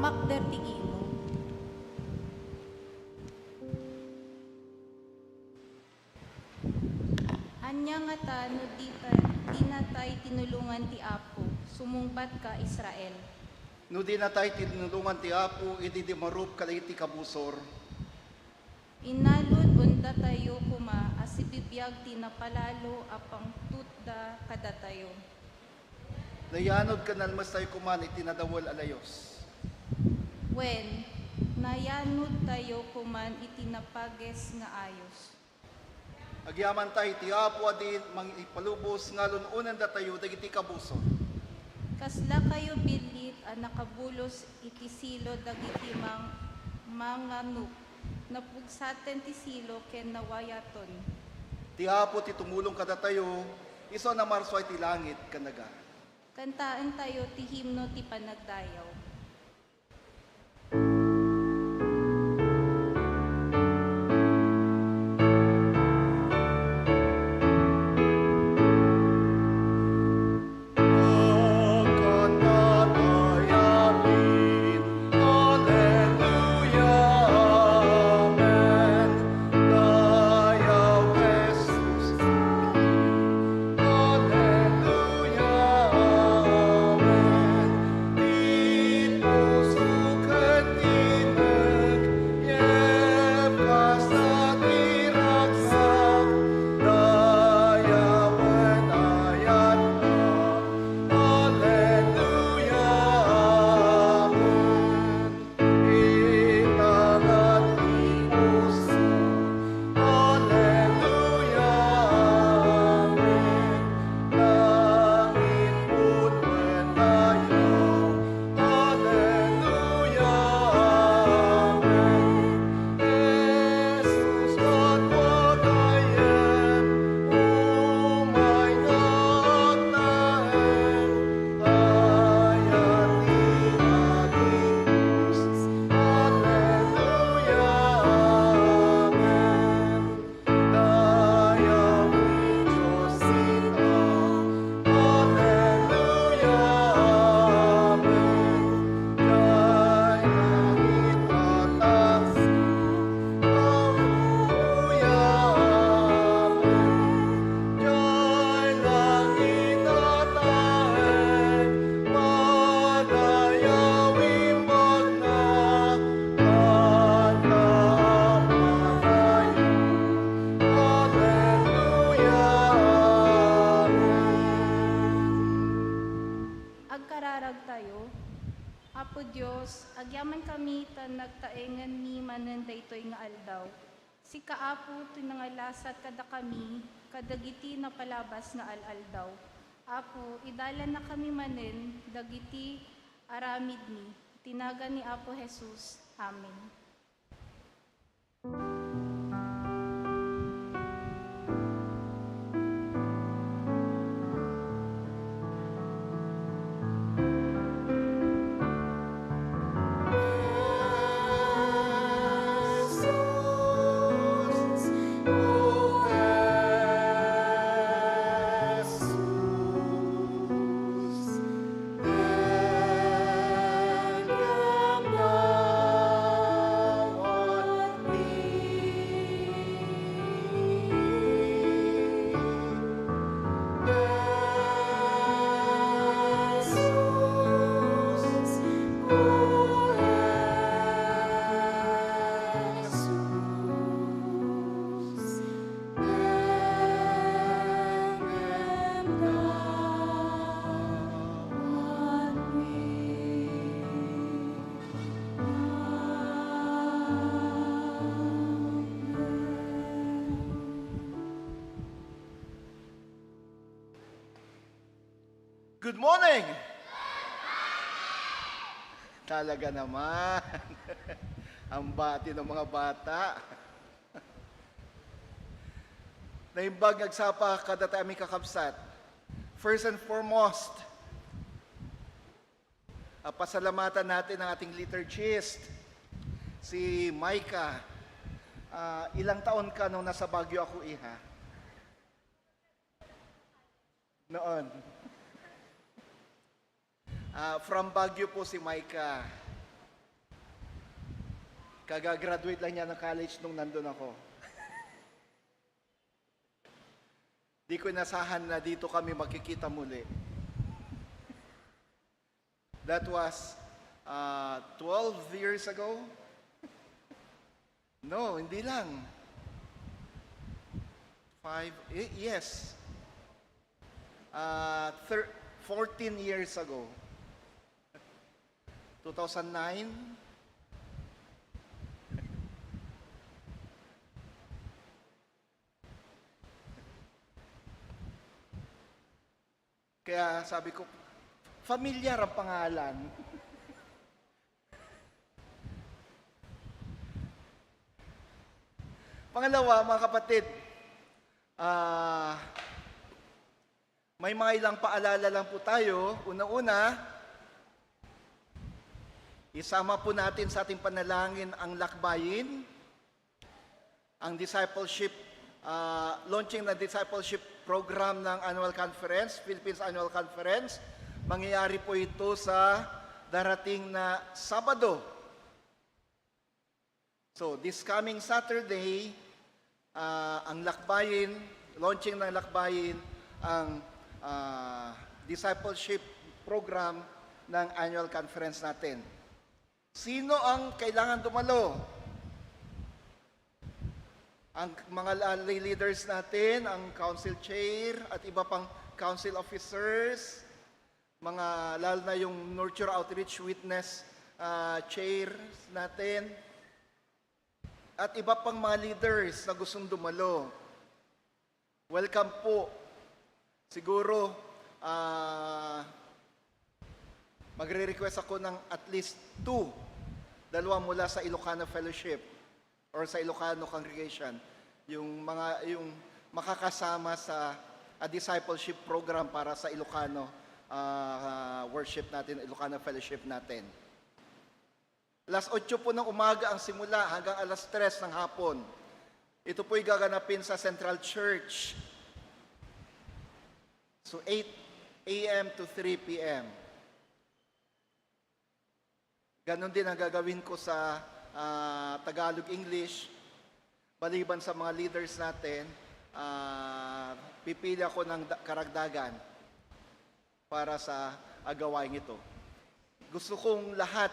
makder ti Ginoo. Anya nga ta no di na tayo tinulungan ti Apo, sumungbat ka Israel. No di na tayo tinulungan ti Apo, iti di marup kaliti kabusor. Inalod unda tayo kuma, asibibiyag ti napalalo apang tutda kada tayo. Nayanod ka nalmas tayo kuman, iti nadawal alayos. When, nayanod tayo kuman itinapages nga ayos. Agyaman tayo ti Apo, adin mang ipalubos, ngalon unan da tayo, dagiti kabusor. Kasla kayo bilit a nakabulos iti silo dagiti mga nuk. Napugsaten ti silo ken nawayaton. Ti Apo ti tumulong kada tayo, iso na marso ay ti langit kanaga. Kantaan tayo ti himno ti panagdayaw. Agkararag tayo. Apo Diyos, agyaman kami tan nagtaengan ni manen daytoy nga aldaw. Si kaapo tinangalasat kada kami, kadagiti na palabas nga alaldaw. Apo, idala na kami manen, dagiti aramid ni. Tinaga ni Apo Jesus. Amen. Good morning! Talaga naman. Ang bati ng mga bata. Naimbag nagsapa kada tayo aming kakabsat. First and foremost, pasalamatan natin ang ating liturgist, si Micah. Ilang taon ka nung nasa Baguio ako, iha? Noon. From Baguio po si Micah. Kagagraduate lang niya ng college nung nandun ako. Di ko inasahan na dito kami magkikita muli. That was 12 years ago. No, hindi lang. 14 years ago. 2009. Kaya sabi ko, familiar ang pangalan. Pangalawa, mga kapatid, may mga ilang paalala lang po tayo. Una-una, isama po natin sa ating panalangin ang lakbayin, ang discipleship, launching na discipleship program ng Annual Conference, Philippines Annual Conference. Mangyayari po ito sa darating na Sabado. So, this coming Saturday, ang lakbayin, launching ng lakbayin, ang discipleship program ng Annual Conference natin. Sino ang kailangan dumalo? Ang mga lay leaders natin, ang council chair at iba pang council officers, mga lalo na yung Nurture Outreach Witness chairs natin, at iba pang mga leaders na gustong dumalo. Welcome po. Siguro, magre-request ako ng at least 2, dalawa mula sa Ilocano Fellowship or sa Ilocano Congregation, yung makakasama sa discipleship program para sa Ilocano worship natin, Ilocano Fellowship natin. Alas 8 po ng umaga ang simula hanggang alas 3 ng hapon. Ito po'y gaganapin sa Central Church. So 8 a.m. to 3 p.m. Ganon din ang gagawin ko sa Tagalog-English. Maliban sa mga leaders natin, pipili ako ng karagdagan para sa gawain ito. Gusto kong lahat,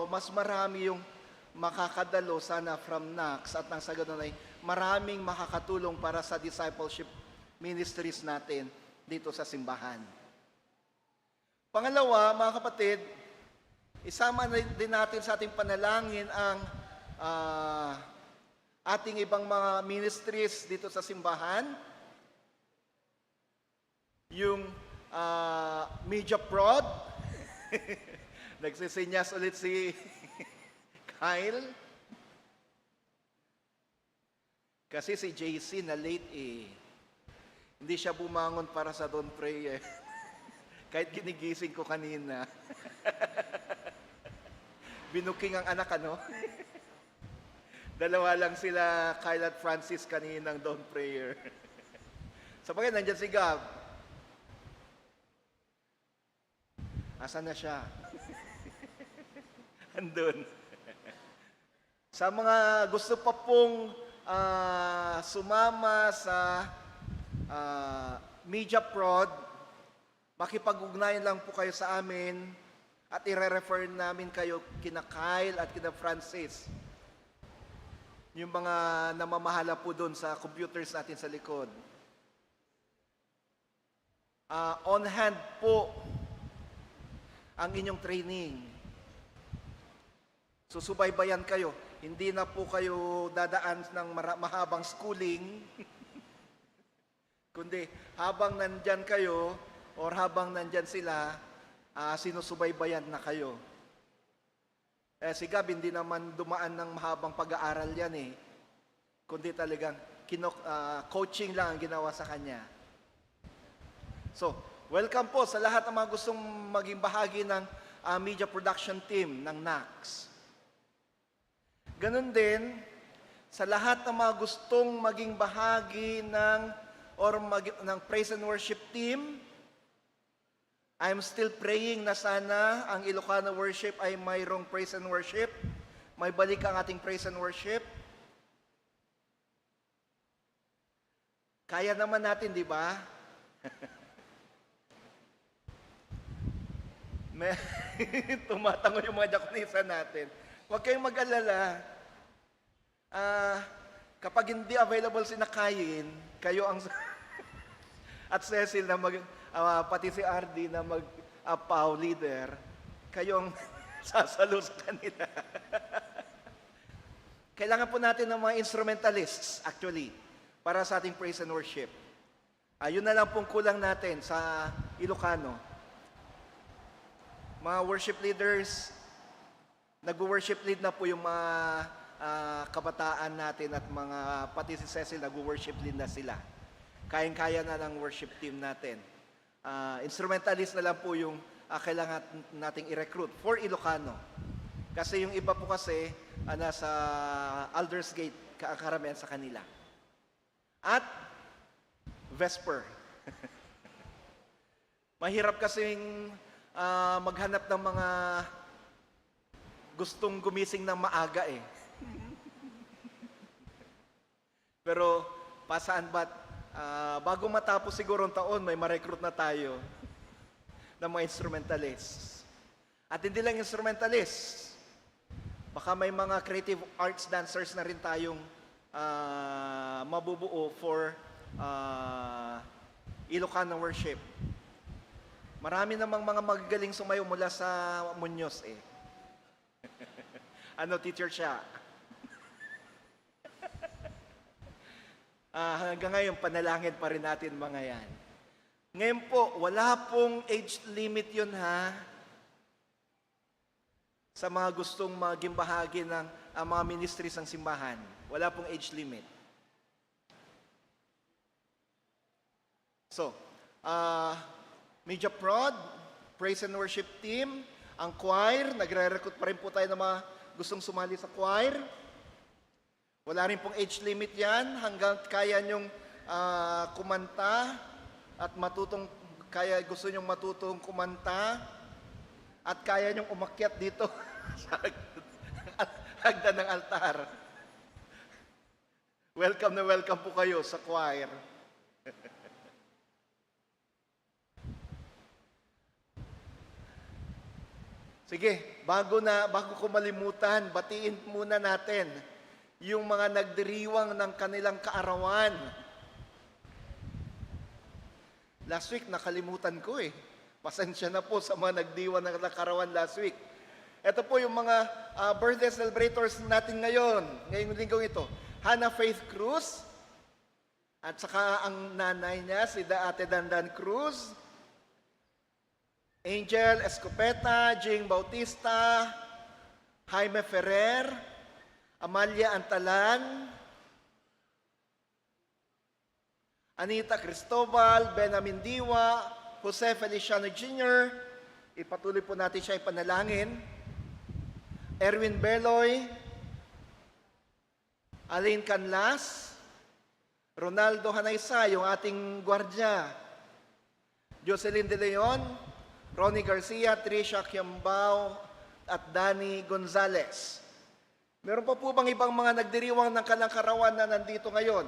mas marami yung makakadalo sana from NACS at nang sa ganun ay maraming makakatulong para sa discipleship ministries natin dito sa simbahan. Pangalawa, mga kapatid, isama din natin sa ating panalangin ang ating ibang mga ministries dito sa simbahan. Yung media prod. Nagsisinyas ulit si Kyle. Kasi si JC na late eh. Hindi siya bumangon para sa dawn prayer. Kahit ginigising ko kanina. Binuking ang anak, ano? Dalawa lang sila, Kyle at Francis, kaninang dawn prayer. Sa bagay, nandyan si Gab. Asan na siya? Andun. Sa mga gusto pa pong sumama sa media prod, makipag-ugnayan lang po kayo sa amin at i-refer namin kayo kina Kyle at kina Francis. Yung mga namamahala po doon sa computers natin sa likod. On hand po ang inyong training. Susubaybayan kayo. Hindi na po kayo dadaan ng mahabang schooling. Kundi habang nandyan kayo or habang nandyan sila, sinusubaybayan na kayo. Si Gab, hindi naman dumaan ng mahabang pag-aaral yan eh. Kundi talagang coaching lang ang ginawa sa kanya. So, welcome po sa lahat ng mga gustong maging bahagi ng media production team ng NACS. Ganon din, sa lahat ng mga gustong maging bahagi ng praise and worship team, I'm still praying na sana ang Ilocano worship ay mayroong praise and worship, May balik ang ating praise and worship. Kaya naman natin, di ba? May tumatango yung mga diakonisa natin. Huwag kayong mag-alala. Kapag hindi available si Nakayin, kayo ang at Cecil na pati si RD na mag-PAW leader, kayo ang sasalo sa kanila. Kailangan po natin ng mga instrumentalists, actually, para sa ating praise and worship. Yun na lang pong kulang natin sa Ilocano. Mga worship leaders, nag-worship lead na po yung mga kabataan natin at pati si Cecil, nag-worship lead na sila. Kayang-kaya na ng worship team natin. Instrumentalist na lang po yung kailangan nating i-recruit for Ilocano. Kasi yung iba po kasi nasa Aldersgate, karamihan sa kanila. At Vesper. Mahirap kasing maghanap ng mga gustong gumising ng maaga eh. Pero pasaan ba't bago matapos siguro ang taon, may ma-recruit na tayo ng mga instrumentalists. At hindi lang instrumentalists, baka may mga creative arts dancers na rin tayong mabubuo for Ilocano worship. Marami namang mga magagaling sumayo mula sa Muñoz eh. Ano, teacher siya? Hanggang ngayon, panalangin pa rin natin mga yan. Ngayon po, wala pong age limit yun ha. Sa mga gustong maging bahagi ng mga ministries ng simbahan. Wala pong age limit. So, Media Prod, Praise and Worship Team, ang choir, nagre-recruit pa rin po tayo ng mga gustong sumali sa choir. Wala rin pong age limit yan, hanggang kaya nyong kumanta at gusto nyong matutong kumanta at kaya nyong umakyat dito sa hagdan ng altar. Welcome na welcome po kayo sa choir. Sige, bago ko malimutan, batiin muna natin yung mga nagdiriwang ng kanilang kaarawan. Last week, nakalimutan ko eh. Pasensya na po sa mga nagdiwang ng kaarawan last week. Ito po yung mga birthday celebrators natin ngayong linggong ito. Hannah Faith Cruz, at saka ang nanay niya, si Ate Dandan Cruz, Angel Escopeta, Jing Bautista, Jaime Ferrer, Amalia Antalan, Anita Cristobal, Benamin Diwa, Jose Feliciano Jr., ipatuloy po natin siya ipanalangin, Erwin Beloy, Aline Canlas, Ronaldo Hanaysa, yung ating gwardya, Jocelyn De Leon, Ronnie Garcia, Trisha Kiambao, at Danny Gonzalez. Meron pa po bang ibang mga nagdiriwang ng kalangkarawan na nandito ngayon?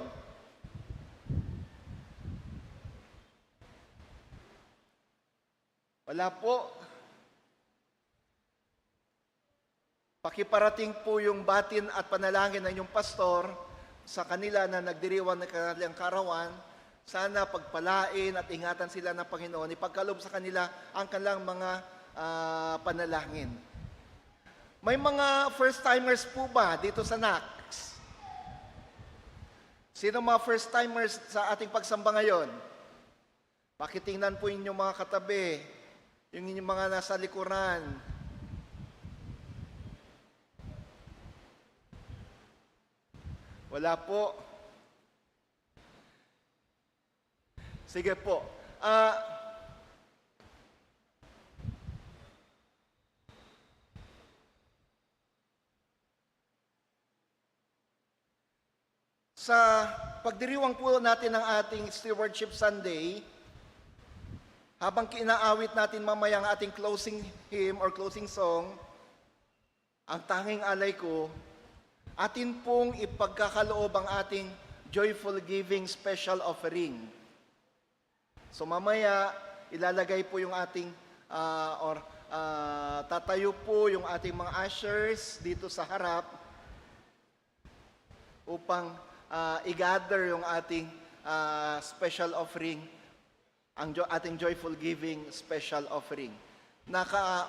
Wala po. Pakiparating po yung batin at panalangin ng inyong pastor sa kanila na nagdiriwang ng kanilang karawan. Sana pagpalain at ingatan sila ng Panginoon, ipagkaloob sa kanila ang kanilang mga panalangin. May mga first-timers po ba dito sa NAX? Sino mga first-timers sa ating pagsamba ngayon? Pakitingnan po inyong mga katabi, yung inyong mga nasa likuran. Wala po. Sige po. Sa pagdiriwang po natin ng ating Stewardship Sunday, habang kinaawit natin mamaya ang ating closing hymn or closing song, ang tanging alay ko, atin pong ipagkakaloob ang ating joyful giving special offering. So mamaya, ilalagay po yung ating, tatayo po yung ating mga ushers dito sa harap upang i-gather yung ating special offering, ang ating joyful giving special offering.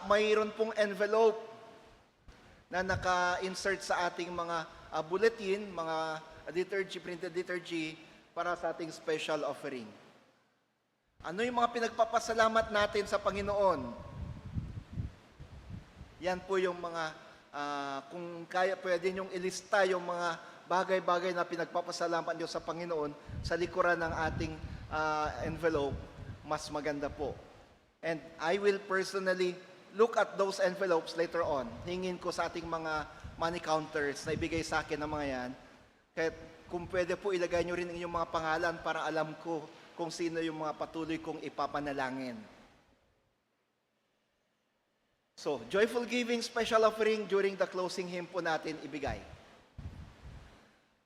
Mayroon pong envelope na naka-insert sa ating mga bulletin, mga liturgy, printed liturgy, para sa ating special offering. Ano yung mga pinagpapasalamat natin sa Panginoon? Yan po yung mga, kung kaya, pwede niyong ilista yung mga bagay-bagay na pinagpapasalamat niyo sa Panginoon sa likuran ng ating envelope, mas maganda po. And I will personally look at those envelopes later on. Hingin ko sa ating mga money counters na ibigay sa akin ng mga yan. Kaya kung pwede po, ilagay nyo rin ang inyong mga pangalan para alam ko kung sino yung mga patuloy kong ipapanalangin. So, joyful giving special offering during the closing hymn po natin ibigay.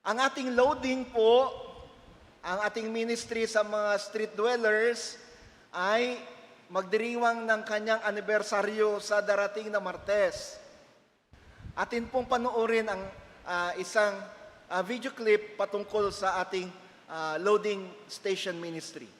Ang ating loading po, ang ating ministry sa mga street dwellers ay magdiriwang ng kanyang anibersaryo sa darating na Martes. Atin pong panoorin ang isang video clip patungkol sa ating loading station ministry.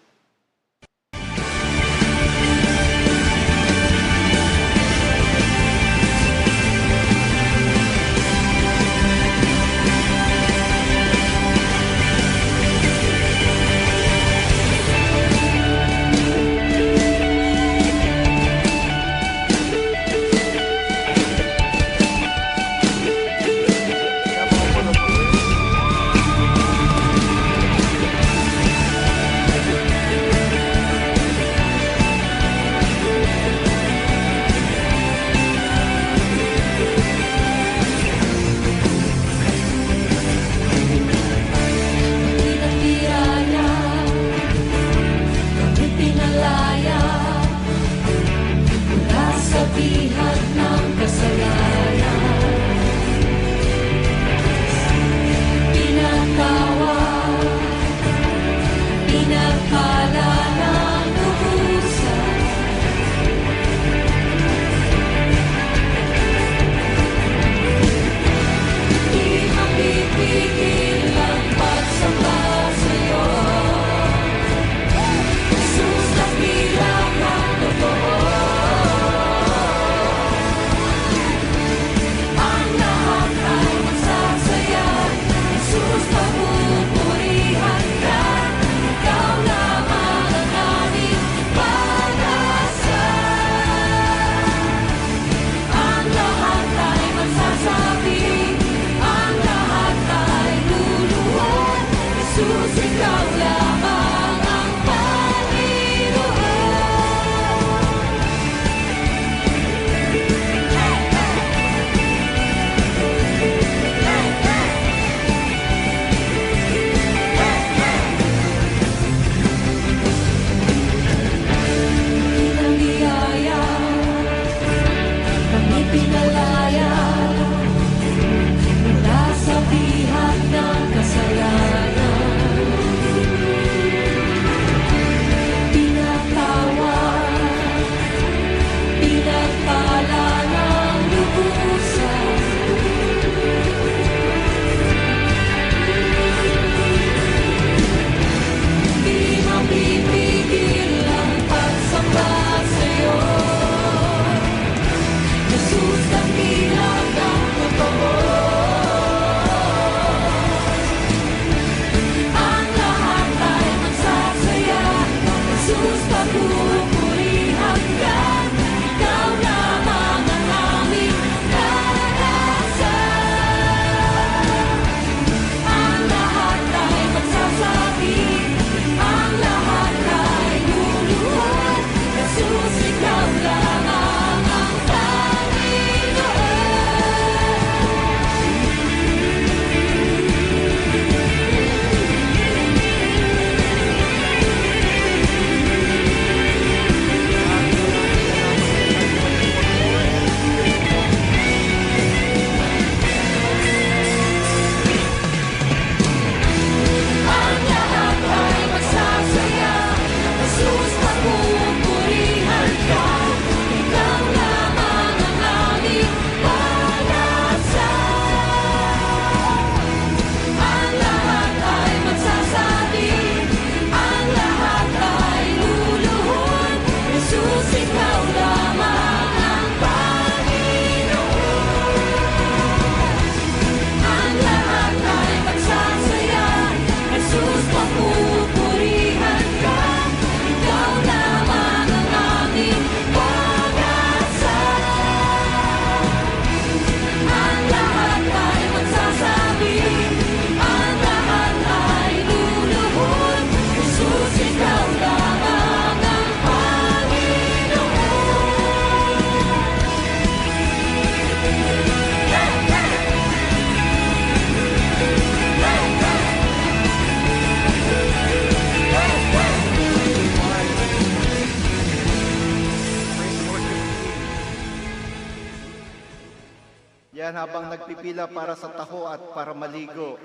Yan habang nagpipila para sa taho at para maligo.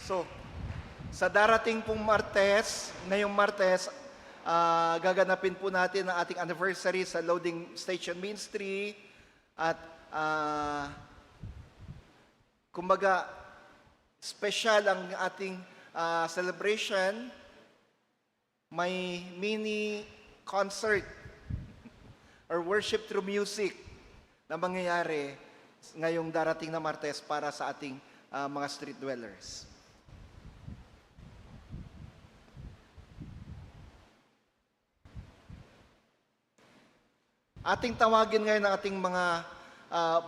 So, sa darating pong Martes, ngayong Martes, gaganapin po natin ang ating anniversary sa Loading Station Ministry at kumbaga, special ang ating celebration. May mini concert or worship through music na mangyayari ngayong darating na Martes para sa ating mga street dwellers. Ating tawagin ngayon ang ating mga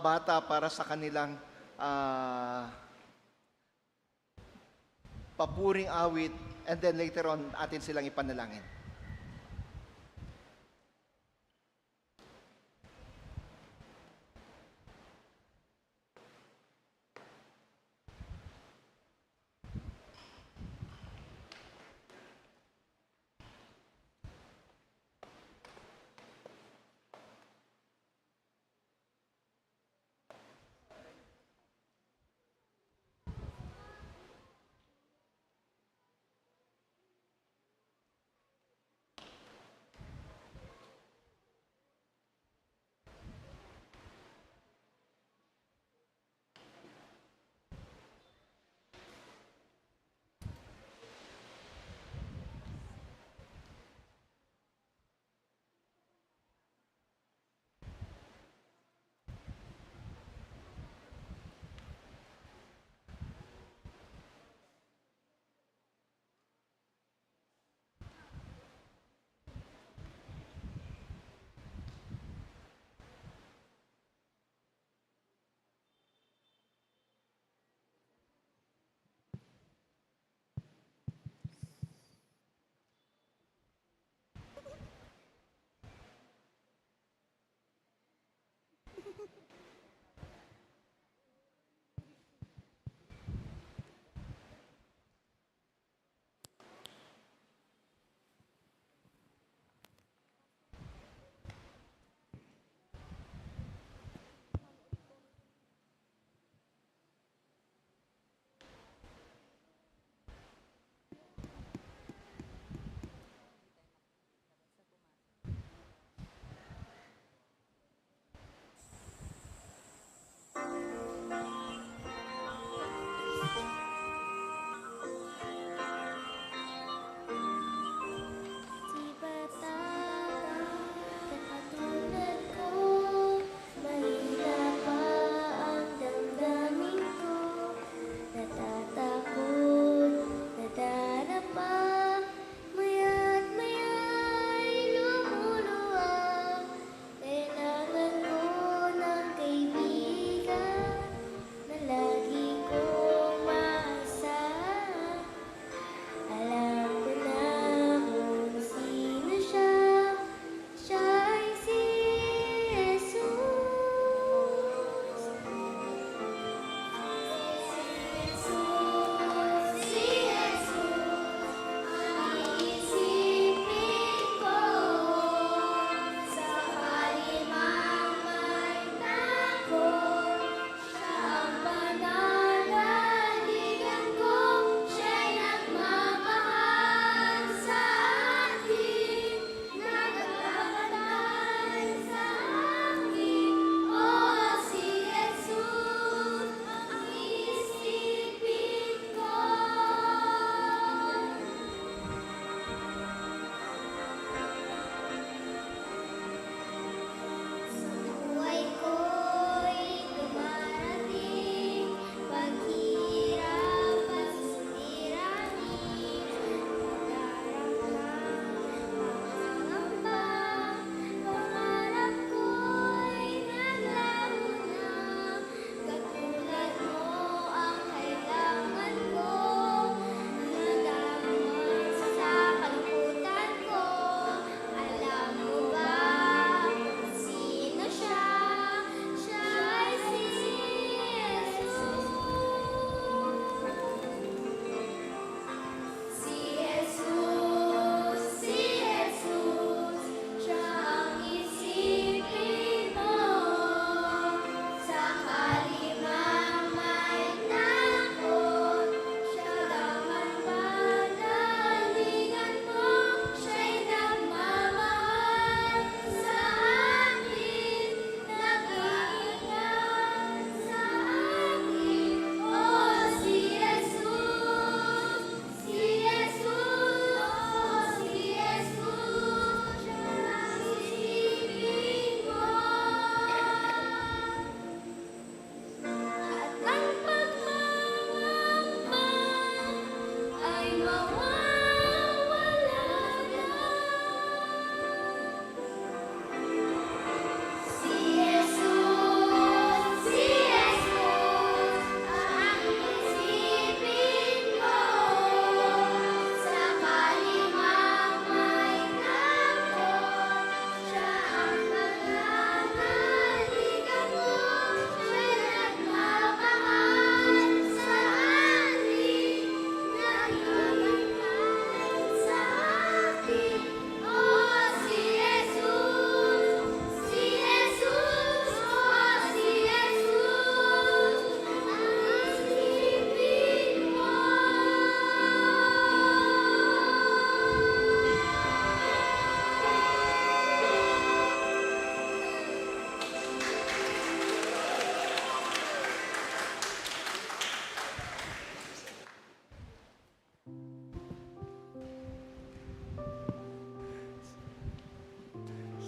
bata para sa kanilang papuring awit, and then later on atin silang ipanalangin.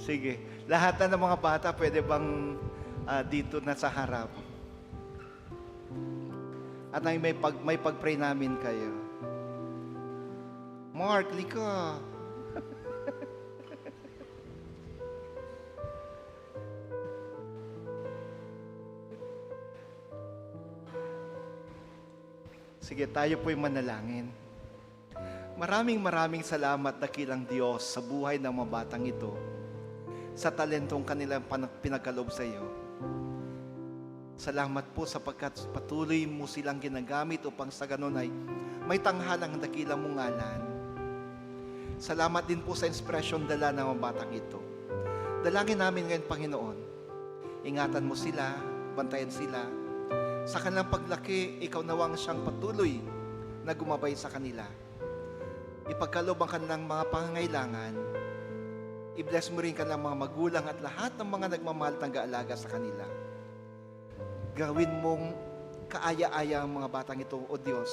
Sige. Lahat na ng mga bata, pwede bang dito na sa harap? At may pag-pray namin kayo. Mark, liko. Sige, tayo po'y manalangin. Maraming salamat, dakilang Diyos, sa buhay ng mga batang ito, sa talentong kanilang pinagkaloob sa iyo. Salamat po sapagkat patuloy mo silang ginagamit upang sa ganun ay may tanghalang dakilang mong ngalan. Salamat din po sa inspirasyon dala ng mga batang ito. Dalangin namin ngayon, Panginoon, ingatan mo sila, bantayan sila. Sa kanilang paglaki, ikaw nawang siyang patuloy na gumabay sa kanila. Ipagkaloob ang kanilang mga pangangailangan. I-bless mo rin kanilang mga magulang at lahat ng mga nagmamahal ng gaalaga sa kanila. Gawin mong kaaya-aya ang mga batang ito, O Diyos,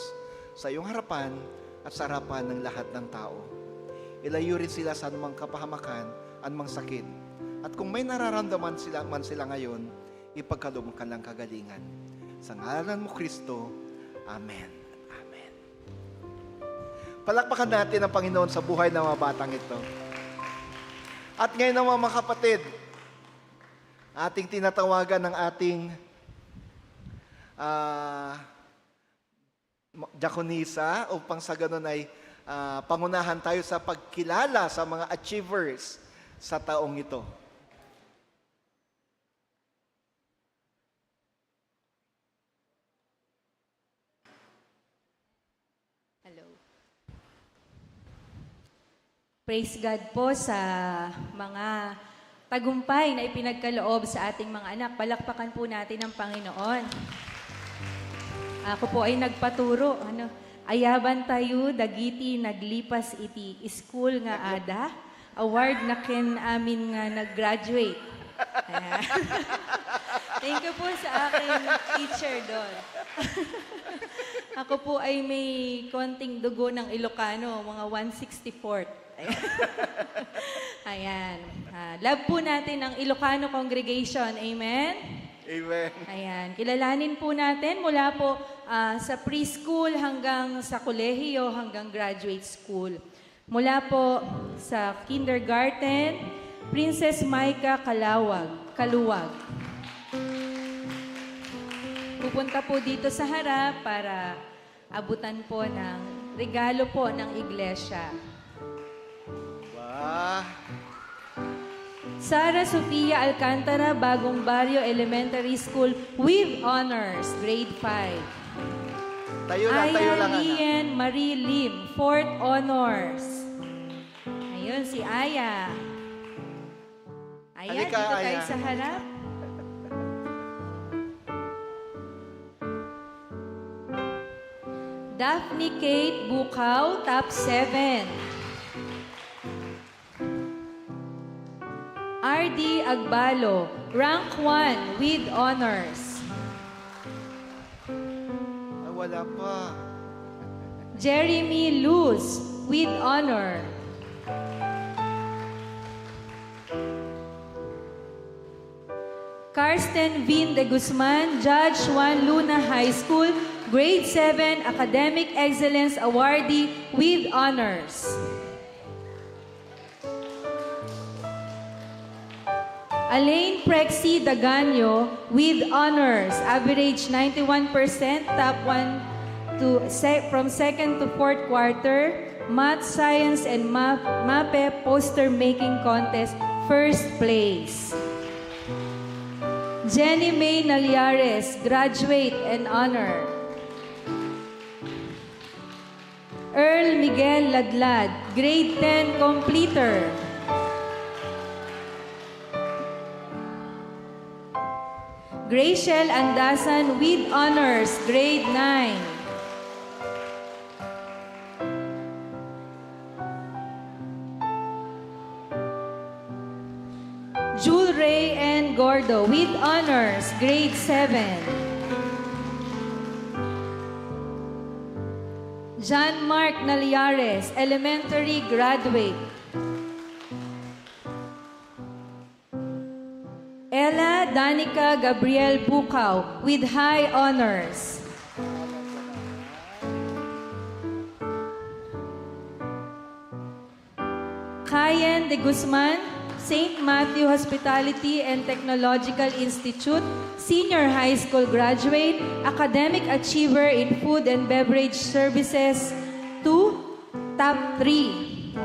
sa iyong harapan at sa harapan ng lahat ng tao. Ilayo rin sila sa anumang kapahamakan, anumang sakit. At kung may nararamdaman man sila ngayon, ipagkaloob ang kanilang kagalingan. Sa ngalan mo, Kristo. Amen. Amen. Palakpakan natin ang Panginoon sa buhay ng mga batang ito. At ngayon naman, mga kapatid, ating tinatawagan ng ating diakonisa upang sa ganun ay pangunahan tayo sa pagkilala sa mga achievers sa taong ito. Hello. Praise God po sa mga tagumpay na ipinagkaloob sa ating mga anak. Palakpakan po natin ang Panginoon. Ako po ay nagpaturo. Ayaban tayo, dagiti, naglipas iti, school nga ada, award na ken amin nga nag-graduate. Ayan. Thank you po sa aking teacher doon. Ako po ay may konting dugo ng Ilocano, mga 164th. Ayan. Love po natin ang Ilocano congregation. Amen? Amen. Ayan. Kilalanin po natin mula po sa preschool hanggang sa kolehiyo hanggang graduate school. Mula po sa kindergarten, Princess Maika Kaluwag. Pupunta po dito sa harap para abutan po ng regalo po ng iglesia. Wow. Sara Sofia Alcantara, Bagong Barrio Elementary School with honors, grade 5. Tayo lang, anak. Lian Marie Lim, 4th honors. Ayun, si Aya. Aya, Halika, dito tayo Aya. sa harap. Daphne Kate Bukaw, top 7. RD Agbalo, rank 1 with honors. Wala pa. Jeremy Luz with honor. Karsten Vin de Guzman, Judge Juan Luna High School, Grade 7 Academic Excellence Awardee with honors. Alain Prexy Daganyo with honors, average 91%, top 1 from 2nd to 4th quarter, Math, Science, and MAPE Poster Making Contest, first place. Jenny May Naliares, graduate and honor. Earl Miguel Ladlad, grade 10 completer. Graciel Andasan with honors, grade 9. Jewel Ray and Gordo with honors, grade 7. John Mark Naliares, elementary graduate. Danica Gabriel Bukaw with high honors. Cayen de Guzman, St. Matthew Hospitality and Technological Institute, Senior High School graduate, academic achiever in food and beverage services, 2, top 3.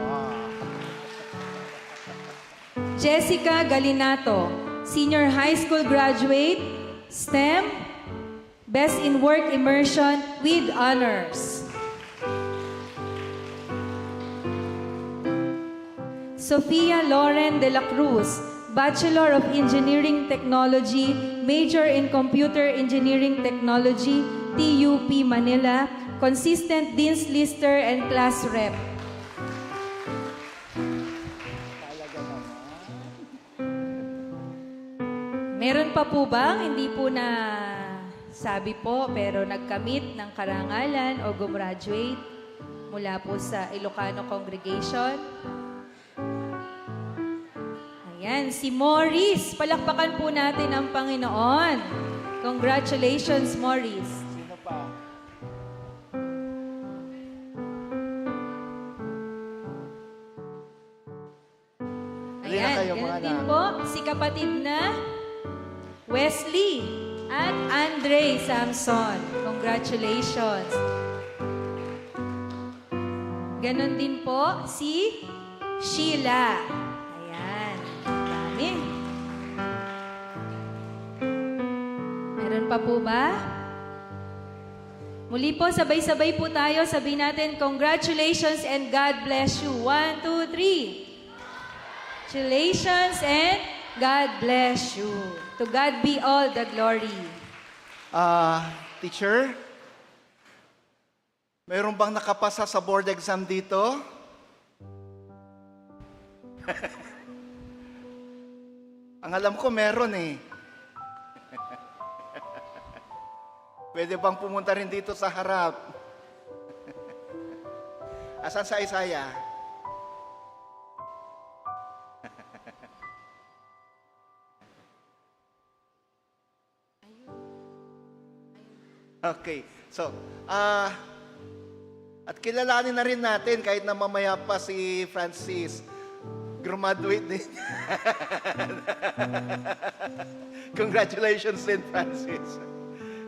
Jessica Galinato, Senior High School graduate, STEM, Best in Work Immersion with honors. Sofia Lauren de la Cruz, Bachelor of Engineering Technology, Major in Computer Engineering Technology, TUP Manila, Consistent Dean's Lister and Class Rep. Meron pa po bang hindi po na sabi po pero nagkamit ng karangalan o gumraduate mula po sa Ilocano Congregation? Ayan, si Morris. Palakpakan po natin ang Panginoon. Congratulations, Morris. Sino pa? Halina Ayan, kayo, mga ganun din anak. po si kapatid na Wesley at Andre Samson. Congratulations. Ganon din po si Sheila. Ayan, dami. Meron pa po ba? Muli po, sabay-sabay po tayo. Sabihin natin, congratulations and God bless you. 1, 2, 3. Congratulations and God bless you. To God be all the glory. Teacher, mayroon bang nakapasa sa board exam dito? Ang alam ko meron eh. Pwede bang pumunta rin dito sa harap? Asan sa Isaiah? Okay. So, at kilalanin na rin natin kahit na mamaya pa si Francis graduate din. Congratulations din, Francis.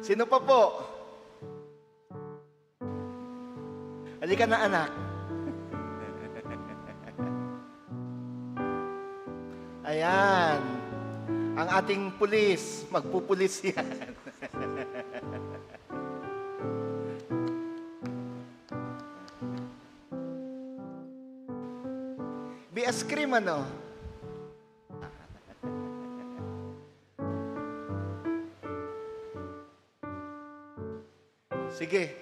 Sino pa po? Halika na, anak. Ayan. Ang ating pulis, magpupulis yan. BS Cream, ano? Sige.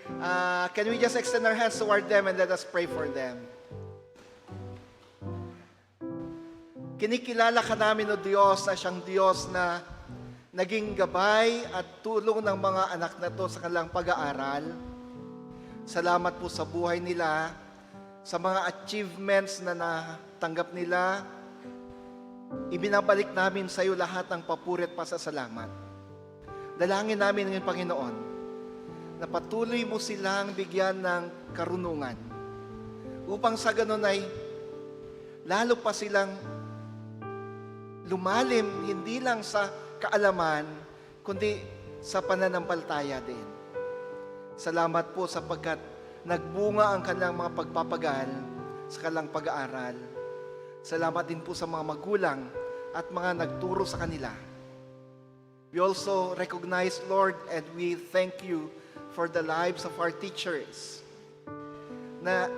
Can we just extend our hands toward them and let us pray for them? Kinikilala ka namin, O Diyos, na siyang Diyos na naging gabay at tulong ng mga anak na to sa kanilang pag-aaral. Salamat po sa buhay nila, sa mga achievements na natanggap nila. Ibinabalik namin sa iyo lahat ng papuri at pasasalamat. Dalangin namin ngayon, Panginoon, na patuloy mo silang bigyan ng karunungan upang sa ganun ay lalo pa silang lumalim hindi lang sa kaalaman kundi sa pananampalataya din. Salamat po sapagkat nagbunga ang kanilang mga pagpapagal sa kanilang pag-aaral. Salamat din po sa mga magulang at mga nagturo sa kanila. We also recognize, Lord, and we thank you for the lives of our teachers na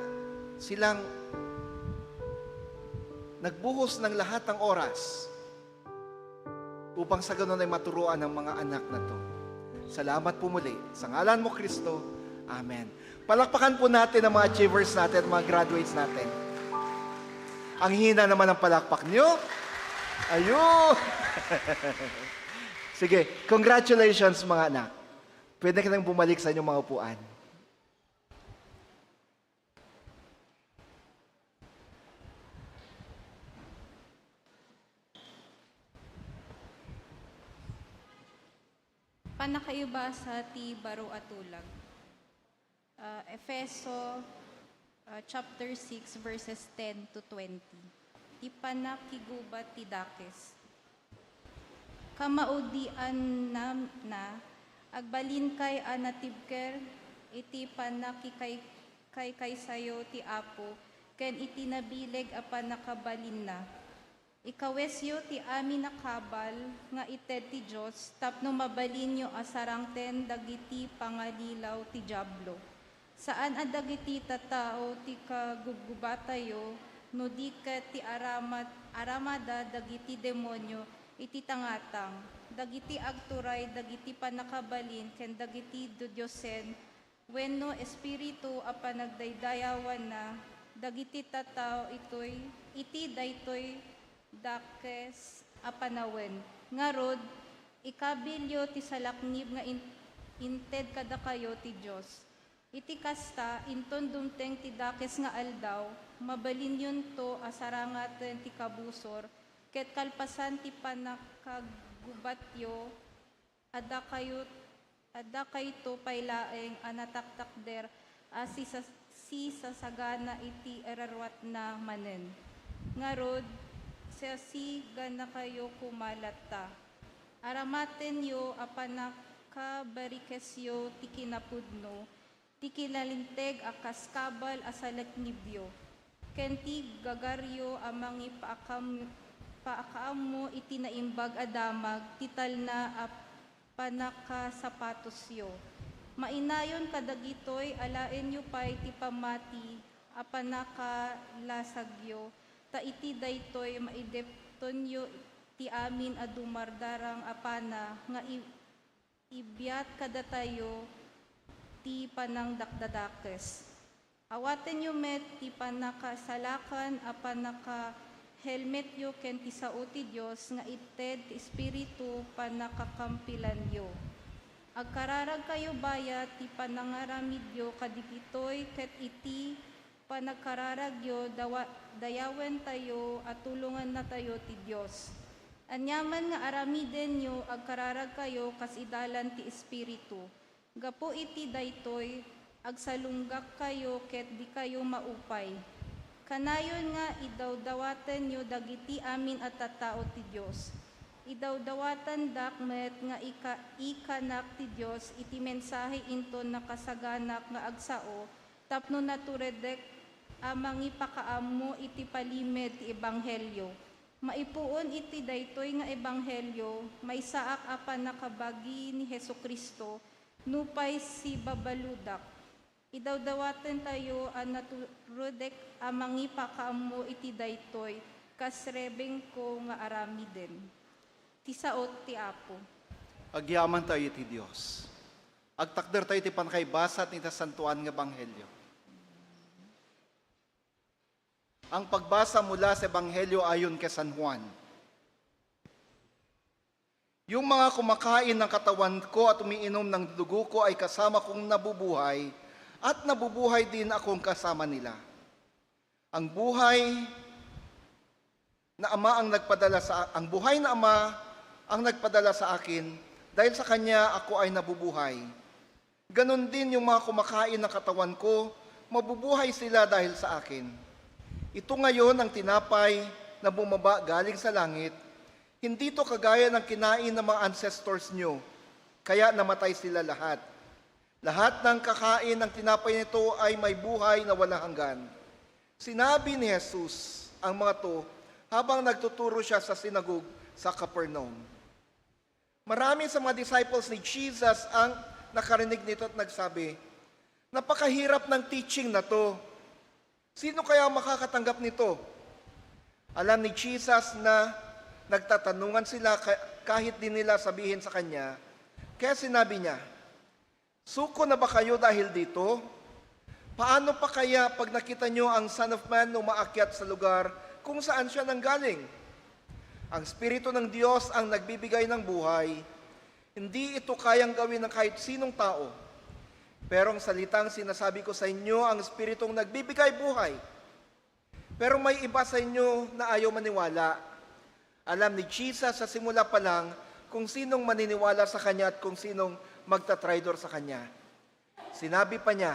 silang nagbuhos ng lahat ng oras upang sa ganun ay maturuan ng mga anak na to. Salamat po muli. Sa ngalan mo, Kristo. Amen. Palakpakan po natin ang mga achievers natin, mga graduates natin. Ang hina naman ng palakpak nyo. Ayun! Sige, congratulations mga anak. Pwede ka nang bumalik sa inyong mga upuan. Panakaibasa ti baro atulag. Efeso chapter 6 verses 10 to 20. Ti panakigubat ti dakes. Kamaudian na agbalin kay anatibker iti panakikay kay sayo ti Apo ken iti nabileg a panakabalin na. Ikawesyo ti amin nakabal nga ited ti Diyos tapno mabalinyo asarangten dagiti pangalilaw ti Diablo. Saan a dagiti tatao ti kagubgubatayo no di ket ti aramada dagiti demonyo iti tangatang. Dagiti agturay dagiti panakabalin ken dagiti dudyosen wenno espiritu a panagdaydayawan na dagiti tatao iti daytoy dakes a panawen. Ngarod, ikabilyo ti salaknib nga inted kada kayo ti Diyos. Iti kasta, inton dumteng ti dakes nga aldaw, mabalin yun to asarangaten ti kabusor, ket kalpasan ti panakagubatyo, ada kayto paylaeng anataktakder, si sasagana iti erarwat na manen. Ngarod, si gana kayo kumalata. Aramaten yo apanakabarikesyo ti kinapudno, ti kilalinteg akaskabal asalaknibyo. Ken ti gagaryo amangi paakaam mo iti naimbag adamag, tital na panakasapatos yo. Mainayon kadagitoy alaen yo pay ti pamati apanakalasagyo, ta iti daytoy maidepton yo ti amin a dumardarang apana nga ibiyat kada tayo ti panangdakdadakes. Awaten yo met ti panakasalakan a panaka-helmet yo ken ti sao ti Diyos nga ited ti espiritu panakakampilan yo. Agkararag kayo bayat ti panangaramid yo kadigitoy ket iti panagkararagyo, dayawen tayo at tulungan na tayo ti Diyos. Anyaman nga aramiden nyo, agkararag kayo kas idalan ti Espiritu. Gapo iti daytoy, agsalunggak kayo ket di kayo maupay. Kanayon nga idawdawaten nyo dagiti amin at tatao ti Diyos. Idawdawatan dakmet nga ikanak ti Diyos iti mensahe inton nakasaganak nga agsao, tapno naturedek amang ipakaammo iti palimed ti ebanghelyo. Maipuon iti daytoy nga ebanghelyo, may saak apan nakabagi ni Hesukristo, nupay si babaludak. Idawdawaten tayo ang naturodek amang ipakaammo iti daytoy, kasrebeng ko nga aramiden. Ti saot ti Apo. Agyaman tayo ti Dios. Agtakder tayo ti pankaibasat ni tasantuan nga ebanghelyo. Ang pagbasa mula sa Ebanghelyo ayon kay San Juan. Yung mga kumakain ng katawan ko at umiinom ng dugo ko ay kasama kong nabubuhay at nabubuhay din akong kasama nila. Ang buhay na Ama ang nagpadala sa akin dahil sa kanya ako ay nabubuhay. Ganon din yung mga kumakain ng katawan ko, mabubuhay sila dahil sa akin. Ito ngayon ang tinapay na bumaba galing sa langit. Hindi to kagaya ng kinain ng mga ancestors nyo, kaya namatay sila lahat. Lahat ng kakain ng tinapay nito ay may buhay na walang hanggan. Sinabi ni Jesus ang mga to habang nagtuturo siya sa sinagog sa Capernaum. Marami sa mga disciples ni Jesus ang nakarinig nito at nagsabi, napakahirap ng teaching na to. Sino kaya makakatanggap nito? Alam ni Jesus na nagtatanungan sila kahit din nila sabihin sa kanya. Kaya sinabi niya, suko na ba kayo dahil dito? Paano pa kaya pag nakita nyo ang Son of Man umaakyat sa lugar kung saan siya nanggaling? Ang Espiritu ng Diyos ang nagbibigay ng buhay. Hindi ito kayang gawin ng kahit sinong tao. Pero ang salitang sinasabi ko sa inyo, ang Espiritong nagbibigay buhay. Pero may iba sa inyo na ayaw maniwala. Alam ni Jesus sa simula pa lang, kung sinong maniniwala sa Kanya at kung sinong magtatraidor sa Kanya. Sinabi pa niya,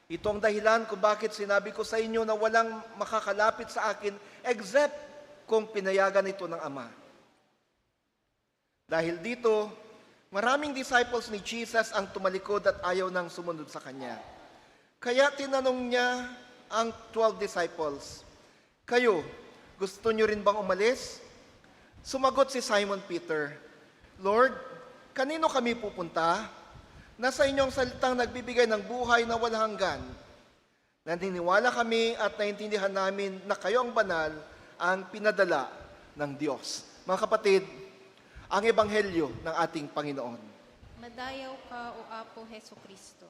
ito ang dahilan kung bakit sinabi ko sa inyo na walang makakalapit sa akin except kung pinayagan ito ng Ama. Dahil dito, maraming disciples ni Jesus ang tumalikod at ayaw nang sumunod sa Kanya. Kaya tinanong niya ang 12 disciples, kayo, gusto niyo rin bang umalis? Sumagot si Simon Peter, Lord, kanino kami pupunta? Nasa inyong salitang nagbibigay ng buhay na walang hanggan. Naniniwala kami at naintindihan namin na kayo ang banal, ang pinadala ng Diyos. Mga kapatid, ang ebanghelyo ng ating Panginoon. Madayaw ka, O Apo Heso Kristo.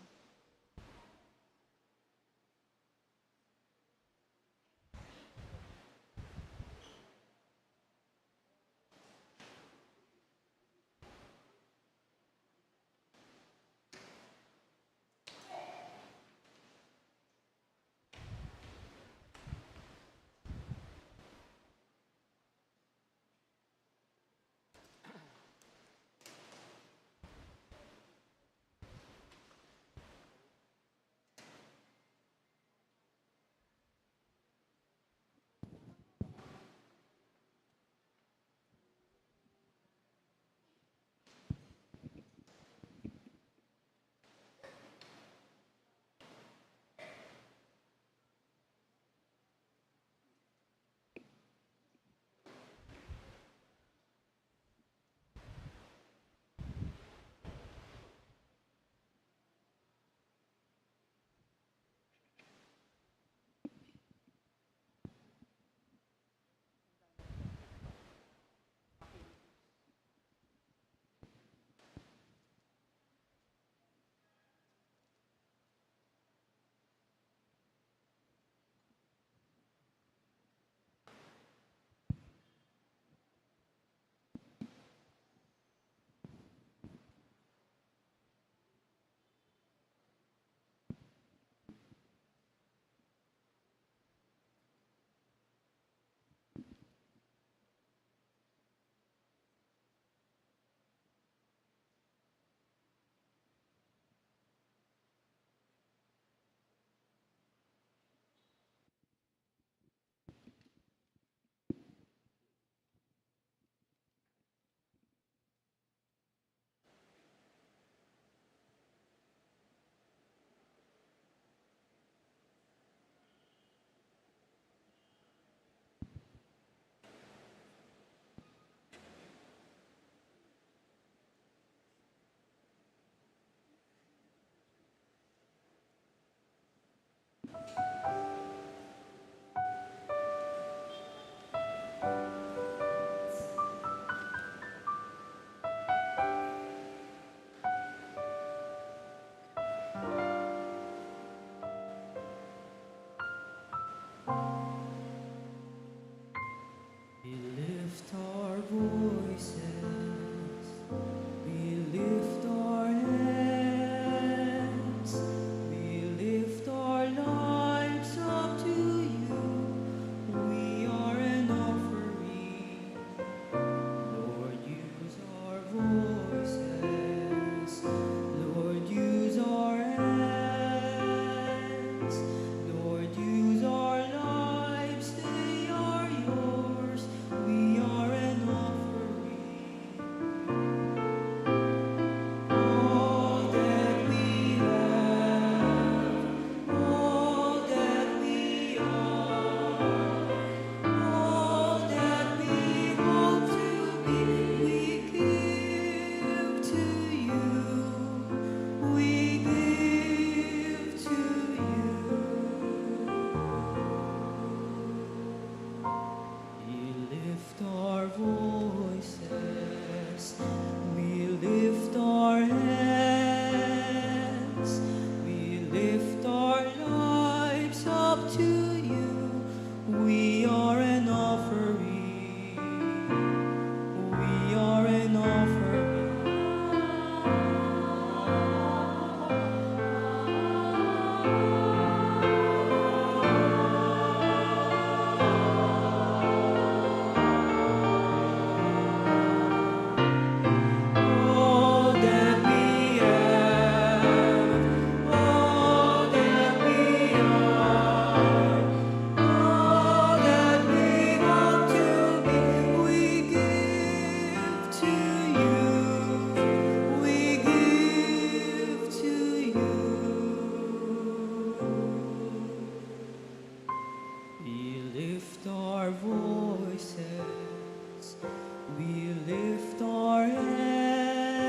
We lift our voices, we lift our hands, we lift our lives up to you. We are an offering. Lord, use our voices. Lord, use our hands. Lord, use our lives. They are yours. We are an offering. We lift our voices, we lift our hands,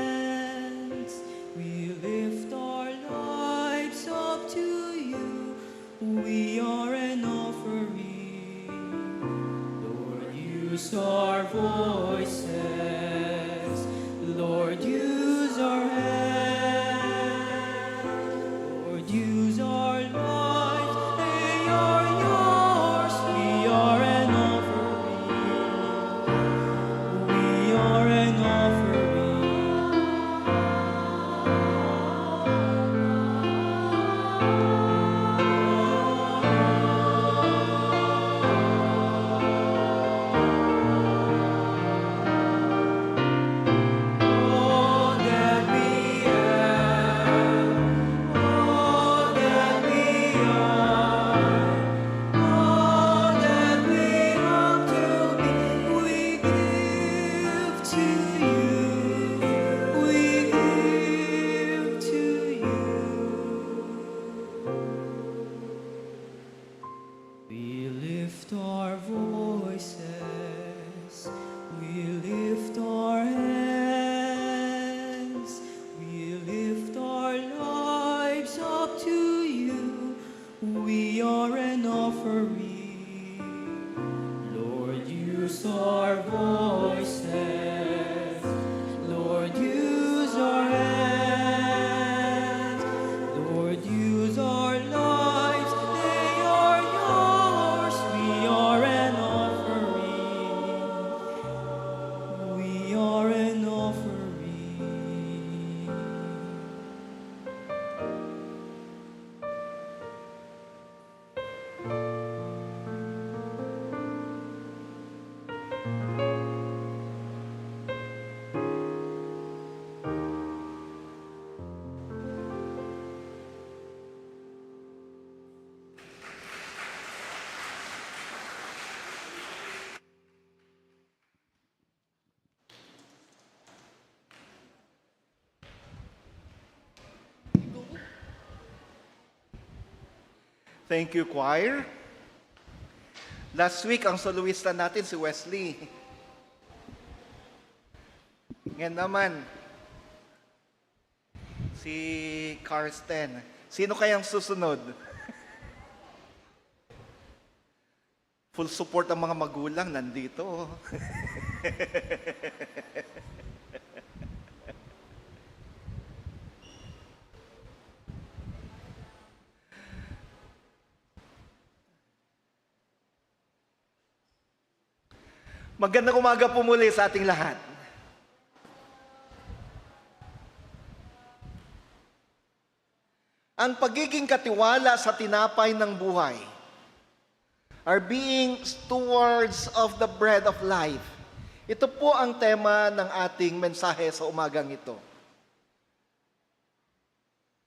we lift our lives up to you. We are an offering. Lord, use our voices. Lord, use our hands. Lord, use our lives. They are yours. We are an offering. We are an offering. All that we have, all that we are, all that we hope to be, we give to you. We give to you. We lift our voices, we lift our hands, we lift our lives up to you. We are an offering. Lord, use our voices. Lord, use our hands. Lord, use our lives. They are yours. We are an offering. We are an offering. Thank you, choir. Last week, ang soloista natin si Wesley. Ngayon naman, si Karsten. Sino kayang susunod? Full support ang mga magulang nandito. Magandang umaga po muli sa ating lahat. Ang pagiging katiwala sa tinapay ng buhay, are being stewards of the bread of life. Ito po ang tema ng ating mensahe sa umagang ito.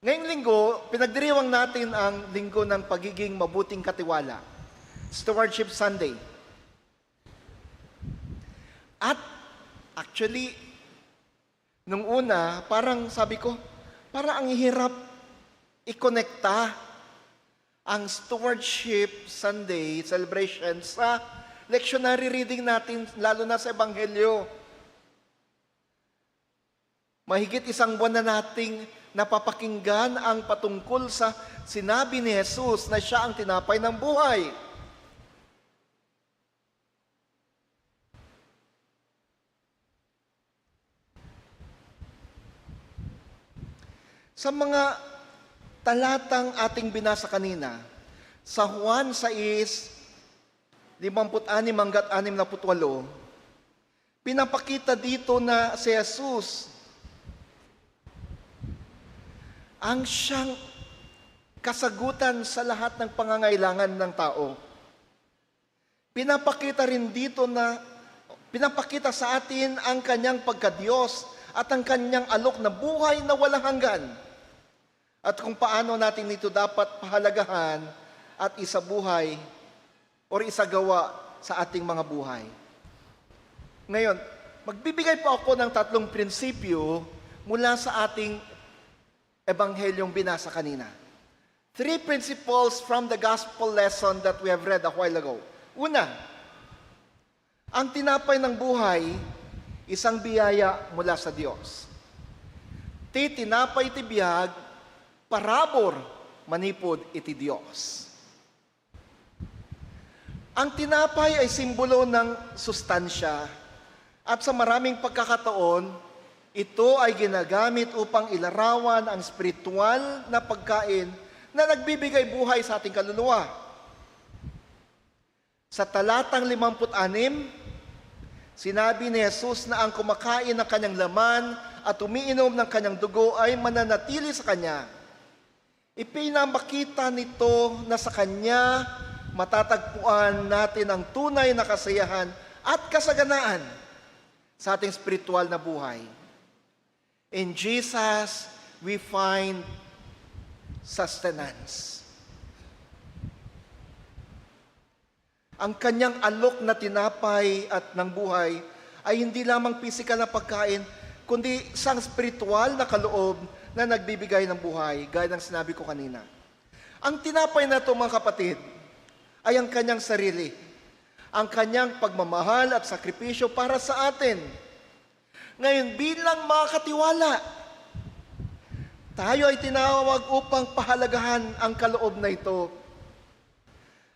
Ngayong linggo, pinagdiriwang natin ang linggo ng pagiging mabuting katiwala. Stewardship Sunday. At actually, nung una, parang sabi ko, parang ang hirap i-connecta ang Stewardship Sunday celebration sa lectionary reading natin, lalo na sa Ebanghelyo. Mahigit isang buwan na nating napapakinggan ang patungkol sa sinabi ni Jesus na siya ang tinapay ng buhay. Sa mga talatang ating binasa kanina, sa Juan 6, 56 hanggat 68, pinapakita dito na si Jesus ang siyang kasagutan sa lahat ng pangangailangan ng tao. Pinapakita rin dito na, pinapakita sa atin ang kanyang pagka-Diyos at ang kanyang alok na buhay na walang hanggan. At kung paano natin ito dapat pahalagahan at isabuhay o isagawa sa ating mga buhay. Ngayon, magbibigay po ako ng 3 prinsipyo mula sa ating Ebanghelyong binasa kanina. 3 principles from the gospel lesson that we have read a while ago. Una, ang tinapay ng buhay, isang biyaya mula sa Diyos. Ti tinapay ti biyag, parabor manipod iti Diyos. Ang tinapay ay simbolo ng sustansya at sa maraming pagkakataon, ito ay ginagamit upang ilarawan ang spiritual na pagkain na nagbibigay buhay sa ating kaluluwa. Sa talatang 56, sinabi ni Jesus na ang kumakain ng kanyang laman at umiinom ng kanyang dugo ay mananatili sa kanya. Ipinamakita nito na sa kanya matatagpuan natin ang tunay na kasiyahan at kasaganaan sa ating spiritual na buhay. In Jesus, we find sustenance. Ang kanyang alok na tinapay at ng buhay ay hindi lamang pisikal na pagkain, kundi isang spiritual na kaloob na nagbibigay ng buhay, gaya ng sinabi ko kanina. Ang tinapay na ito, mga kapatid, ay ang kanyang sarili, ang kanyang pagmamahal at sakripisyo para sa atin. Ngayon, bilang mga katiwala, tayo ay tinawag upang pahalagahan ang kaloob na ito.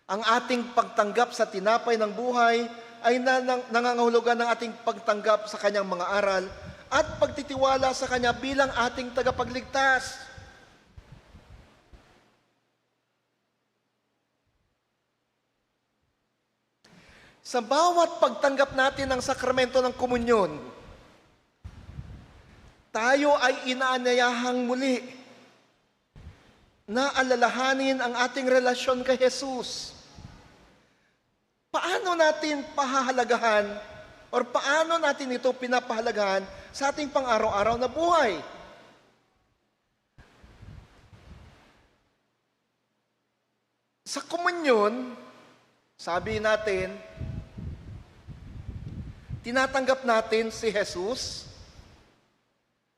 Ang ating pagtanggap sa tinapay ng buhay ay nangangahulugan ng ating pagtanggap sa kanyang mga aral at pagtitiwala sa kanya bilang ating tagapagligtas. Sa bawat pagtanggap natin ng sakramento ng komunyon, tayo ay inaanyayahang muli na alalahanin ang ating relasyon kay Jesus. Paano natin pahahalagahan o paano natin ito pinapahalagahan sa ating pang-araw-araw na buhay? Sa komunyon, sabi natin, tinatanggap natin si Jesus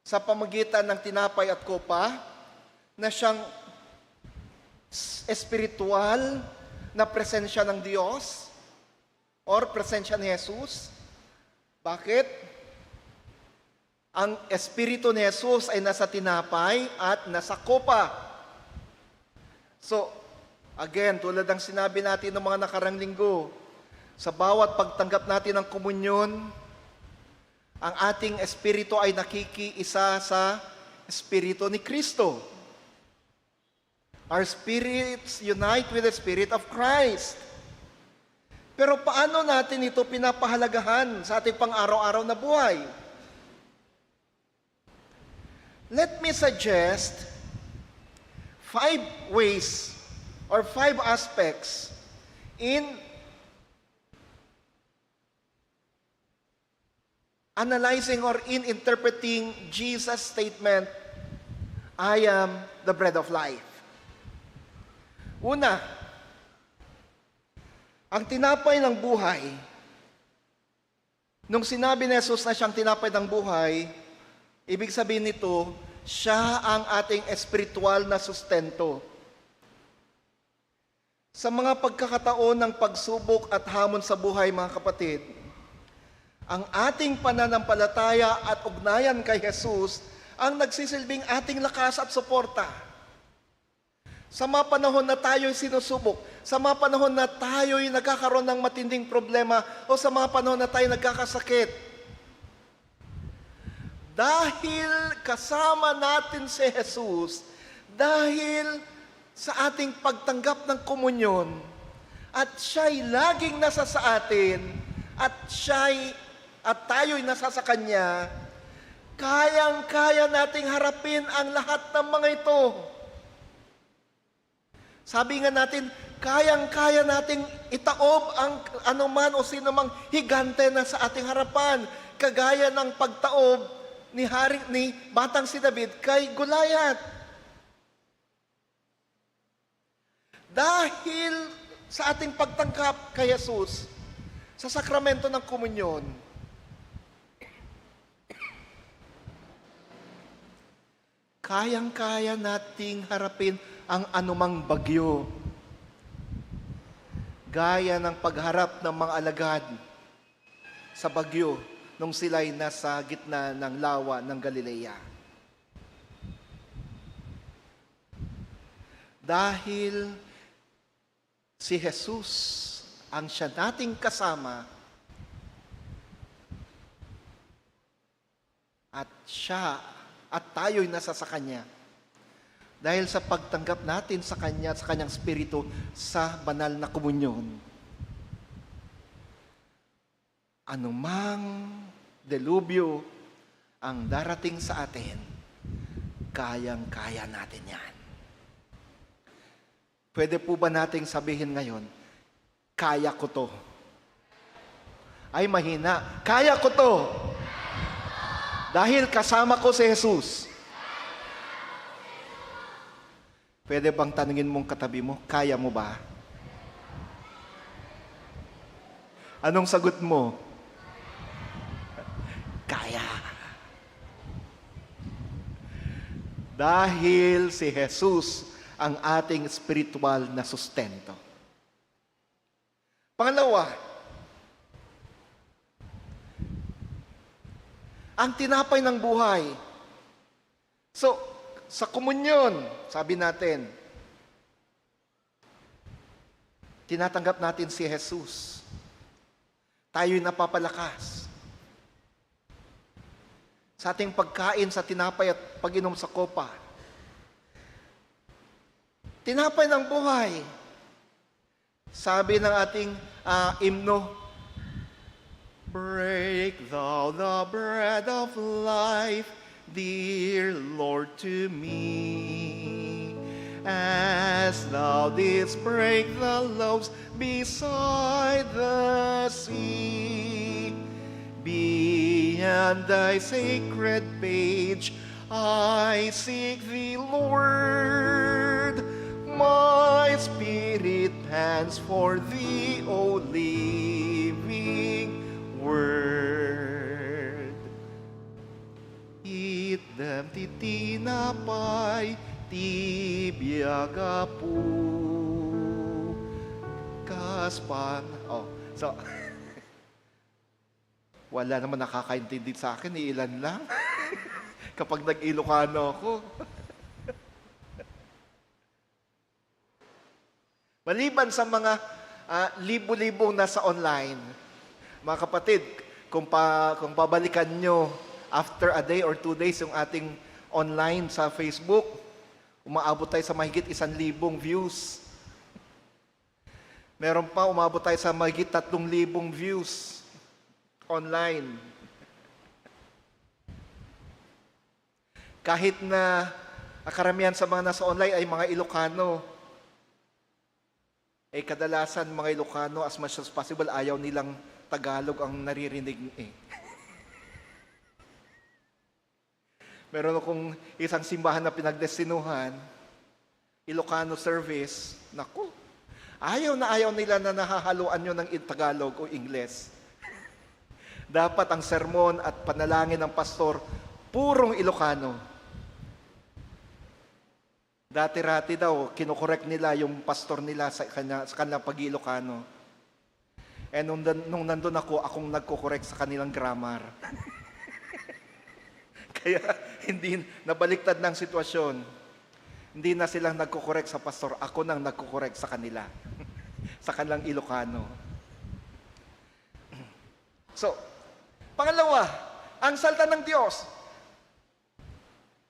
sa pamagitan ng tinapay at kopa na siyang espiritual na presensya ng Diyos or presensya ni Jesus. Bakit? Ang espiritu ni Jesus ay nasa tinapay at nasa kopa. So, again, tulad ng sinabi natin ng mga nakarang linggo, sa bawat pagtanggap natin ng komunyon, ang ating espiritu ay nakikiisa sa espiritu ni Kristo. Our spirits unite with the Spirit of Christ. Pero paano natin ito pinapahalagahan sa ating pang-araw-araw na buhay? Let me suggest 5 ways or 5 aspects in analyzing or in interpreting Jesus' statement, I am the bread of life. Una, ang tinapay ng buhay, nung sinabi ni Jesus na siyang tinapay ng buhay, ibig sabihin nito, siya ang ating espiritual na sustento. Sa mga pagkakataon ng pagsubok at hamon sa buhay, mga kapatid, ang ating pananampalataya at ugnayan kay Jesus ang nagsisilbing ating lakas at suporta. Sa mga panahon na tayo'y sinusubok, sa mga panahon na tayo'y nagkakaroon ng matinding problema, o sa mga panahon na tayo nagkakasakit, dahil kasama natin si Jesus, dahil sa ating pagtanggap ng komunyon, at siya'y laging nasa sa atin, at tayo'y nasa sa Kanya, kayang-kaya nating harapin ang lahat ng mga ito. Sabi nga natin, kayang-kaya nating itaob ang anuman o sinumang higante na sa ating harapan, kagaya ng pagtaob ni Batang si David kay Goliath. Dahil sa ating pagtangkap kay Jesus, sa sakramento ng komunyon, kayang-kaya nating harapin ang anumang bagyo. Gaya ng pagharap ng mga alagad sa bagyo nung sila'y nasa gitna ng lawa ng Galilea. Dahil si Jesus ang siya nating kasama at siya at tayo'y nasa sa Kanya. Dahil sa pagtanggap natin sa Kanya at sa Kanyang Espiritu sa banal na komunyon, anumang delubyo ang darating sa atin, kayang-kaya natin yan. Pwede po ba nating sabihin ngayon, kaya ko to? Ay, mahina. Kaya ko to! Dahil kasama ko si Jesus. Pwede bang tanungin mong katabi mo, kaya mo ba? Anong sagot mo? Kaya. Dahil si Jesus ang ating spiritual na sustento. Pangalawa, ang tinapay ng buhay. So, sa komunyon, sabi natin, tinatanggap natin si Jesus. Tayo'y napapalakas. Sa ating pagkain sa tinapay at pag-inom sa kopa. Tinapay ng buhay. Sabi ng ating hymno, break thou the bread of life, dear Lord, to me. As thou didst break the loaves beside the sea, beyond thy sacred page, I seek thee, Lord. My spirit pants for thee, O living word. Eat them titinapay, tibiyagapu. Kaspan. So, wala naman nakakaintindi sa akin, ilan lang. Kapag nag-Ilocano ako. Maliban sa mga libo-libong nasa online, mga kapatid, kung babalikan nyo after a day or 2 days yung ating online sa Facebook, umaabot tayo sa mahigit 1,000 views. Meron pa, umabot tayo sa mahigit 3,000 views online. Kahit na karamihan sa mga nasa online ay mga Ilocano, kadalasan mga Ilocano, as much as possible, ayaw nilang Tagalog ang naririnig Meron akong isang simbahan na pinagdestinuhan, Ilocano service, naku, ayaw nila na nahahaluan nyo ng Tagalog o Ingles. Dapat ang sermon at panalangin ng pastor, purong Ilocano. Dati-rati daw, kinokorek nila yung pastor nila sa kanilang pag-Ilocano. Nung nandun akong nagkokorek sa kanilang grammar. Kaya hindi nabaliktad ng sitwasyon. Hindi na silang nagkokorek sa pastor, ako nang nagkokorek sa kanila. Sa kanilang Ilocano. So, pangalawa, ang salita ng Diyos.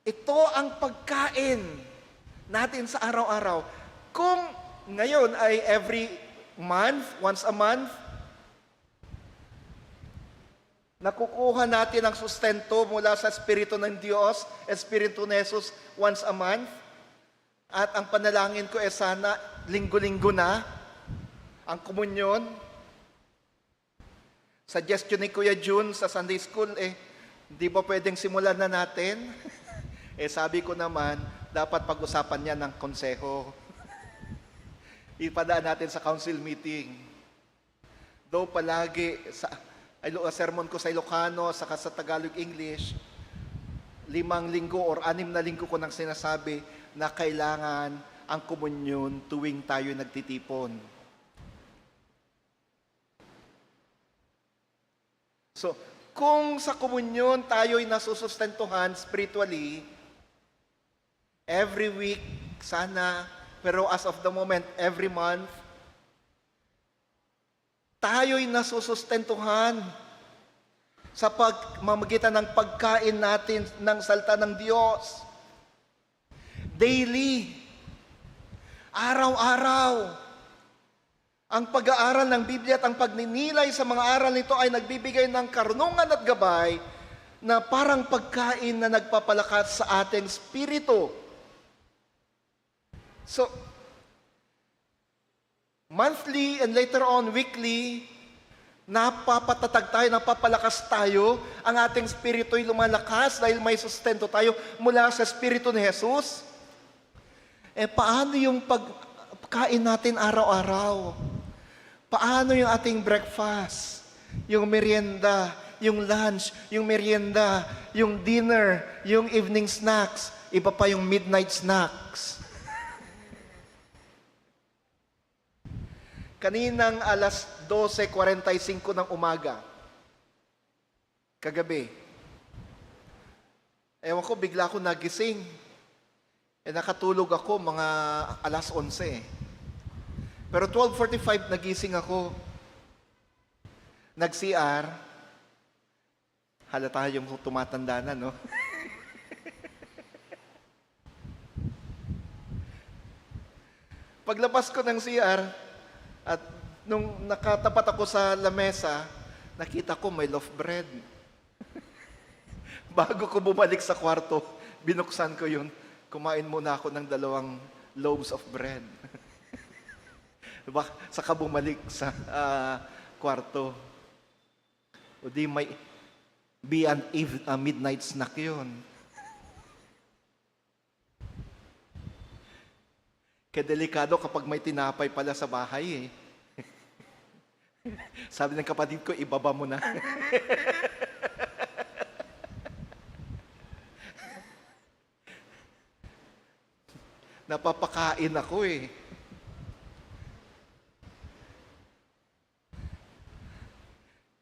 Ito ang pagkain natin sa araw-araw. Kung ngayon ay every month, once a month, nakukuha natin ang sustento mula sa Espiritu ng Diyos, Espiritu ni Jesus, once a month. At ang panalangin ko sana, linggo-linggo na, ang komunyon. Suggestion ni Kuya June sa Sunday School, di ba pwedeng simulan na natin? Sabi ko naman, dapat pag-usapan niya ng konseho. Ipadaan natin sa council meeting. Though palagi, sa sermon ko sa Ilocano, saka sa Tagalog-English, 5 linggo or 6 na linggo ko nang sinasabi na kailangan ang komunyon tuwing tayo nagtitipon. So, kung sa komunyon tayo'y nasusustentuhan spiritually, every week, sana, pero as of the moment, every month, tayo'y nasusustentuhan sa pagmamagitan ng pagkain natin ng salita ng Diyos. Daily, araw-araw, ang pag-aaral ng Biblia at ang pagninilay sa mga aral nito ay nagbibigay ng karunungan at gabay na parang pagkain na nagpapalakas sa ating spirito. So, monthly and later on weekly, napapatatag tayo, napapalakas tayo, ang ating spirito'y lumalakas dahil may sustento tayo mula sa Espiritu ni Jesus. Paano yung pagkain natin araw-araw? Paano yung ating breakfast, yung merienda, yung lunch, yung merienda, yung dinner, yung evening snacks, iba pa yung midnight snacks? Kaninang alas 12:45 ng umaga, kagabi, ewan ko, bigla ako nagising. Nakatulog ako mga alas 11. Pero 12:45 nagising ako. Nag-CR. Halata yung tumatanda na, no? Paglabas ko ng CR, at nung nakatapat ako sa lamesa, nakita ko may loaf bread. Bago ko bumalik sa kwarto, binuksan ko yun. Kumain muna ako ng 2 loaves of bread. Saka bumalik sa kwarto. O di may midnight snack yun. Kaya delikado kapag may tinapay pala sa bahay eh. Sabi ng kapatid ko, ibaba mo na. Napapakain ako eh.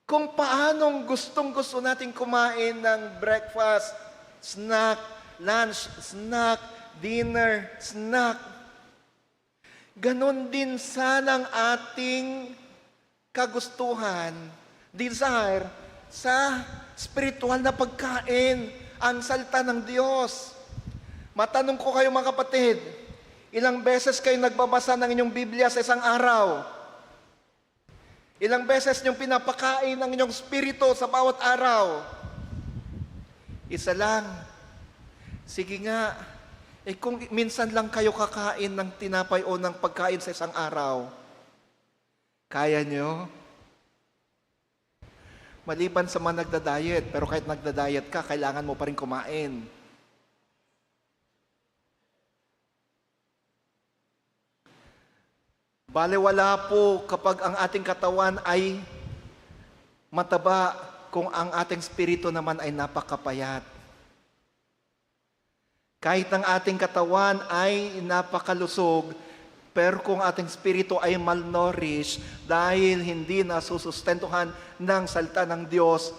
Kung paanong gustong-gusto natin kumain ng breakfast, snack, lunch, snack, dinner, snack, ganon din sana ang ating kagustuhan, desire, sa spiritual na pagkain, ang salita ng Diyos. Matanong ko kayo mga kapatid, ilang beses kayo nagbabasa ng inyong Biblia sa isang araw? Ilang beses niyong pinapakain ang inyong spirito sa bawat araw? Isa lang. Sige nga, kung minsan lang kayo kakain ng tinapay o ng pagkain sa isang araw, kaya nyo? Maliban sa mga nagda-diet, pero kahit nagda-diet ka, kailangan mo pa rin kumain. Balewala po kapag ang ating katawan ay mataba kung ang ating spirito naman ay napakapayat. Kahit ang ating katawan ay napakalusog, pero kung ating spirito ay malnourished dahil hindi nasusustentuhan ng salita ng Diyos,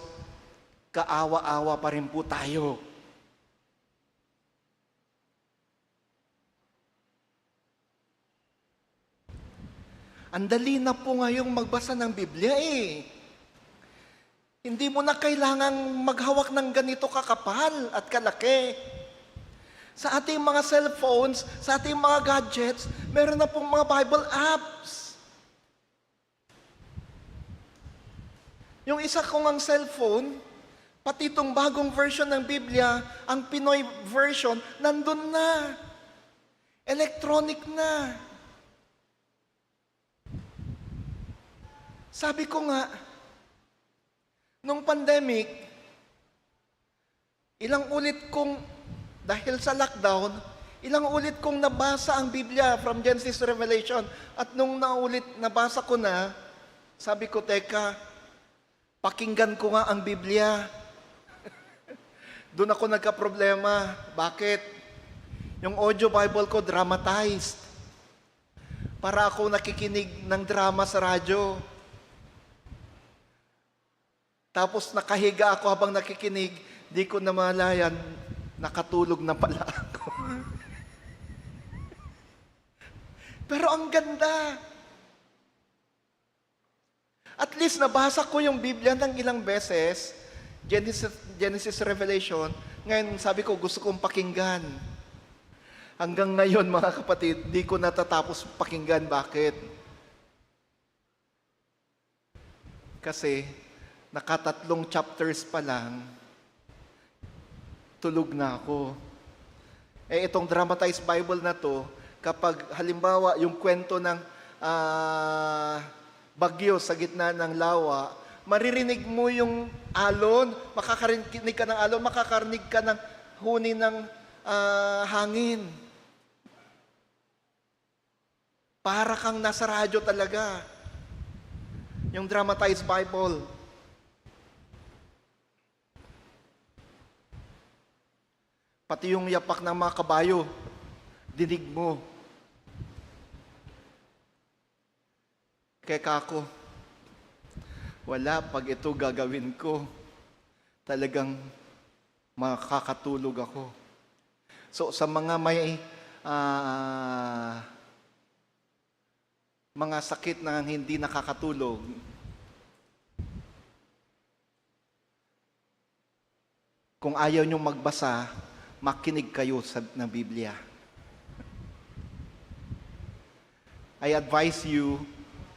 kaawa-awa pa rin po tayo. Ang dali na po ngayong magbasa ng Biblia eh. Hindi mo na kailangang maghawak ng ganito kakapal at kalaki. Sa ating mga cellphones, sa ating mga gadgets, meron na pong mga Bible apps. Yung isa kong ang cellphone, pati itong bagong version ng Biblia, ang Pinoy version, nandun na. Electronic na. Sabi ko nga, nung pandemic, ilang ulit kong, dahil sa lockdown, ilang ulit kong nabasa ang Biblia from Genesis to Revelation. At nung nabasa ko na, sabi ko, teka, pakinggan ko nga ang Biblia. Doon ako nagka-problema. Bakit? Yung audio Bible ko, dramatized. Para ako nakikinig ng drama sa radyo. Tapos nakahiga ako habang nakikinig, di ko namalayan, nakatulog na pala ako. Pero ang ganda. At least nabasa ko yung Biblia ng ilang beses, Genesis, Revelation. Ngayon sabi ko, gusto kong pakinggan. Hanggang ngayon mga kapatid, di ko natatapos pakinggan. Bakit? Kasi nakatatlong chapters pa lang, tulog na ako. Itong dramatized Bible na to, kapag halimbawa yung kwento ng bagyo sa gitna ng lawa, maririnig mo yung alon, makakarinig ka ng alon, makakarinig ka ng huni ng hangin. Para kang nasa radyo talaga. Yung dramatized Bible. Pati yung yapak ng mga kabayo, dinig mo. Kaya kako, wala, pag ito gagawin ko, talagang makakatulog ako. So sa mga may mga sakit na hindi nakakatulog, kung ayaw nyo magbasa, makinig kayo ng Biblia. I advise you,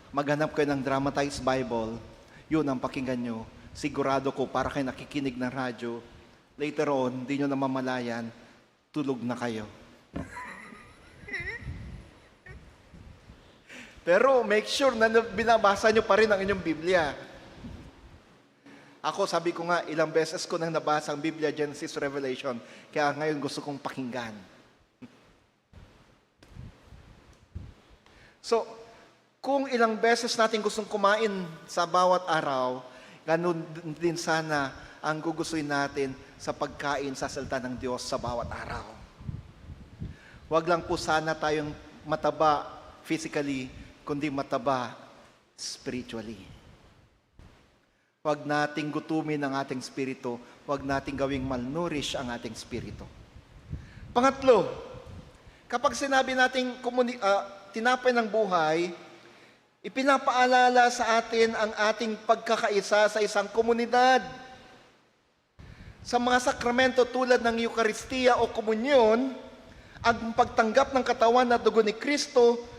maghanap kayo ng dramatized Bible, yun ang pakinggan nyo. Sigurado ko, para kayo nakikinig ng radyo, later on, di nyo namamalayan, tulog na kayo. Pero make sure na binabasa nyo pa rin ang inyong Biblia. Ako, sabi ko nga, ilang beses ko nang nabasa ang Biblia, Genesis, Revelation, kaya ngayon gusto kong pakinggan. So, kung ilang beses natin gustong kumain sa bawat araw, ganun din sana ang gugustuhin natin sa pagkain sa salita ng Diyos sa bawat araw. Huwag lang po sana tayong mataba physically, kundi mataba spiritually. Huwag nating gutumin ang ating spirito, huwag nating gawing malnourish ang ating spirito. Pangatlo, kapag sinabi nating tinapay ng buhay, ipinapaalala sa atin ang ating pagkakaisa sa isang komunidad. Sa mga sakramento tulad ng Eucharistia o Komunyon, ang pagtanggap ng katawan na dugo ni Kristo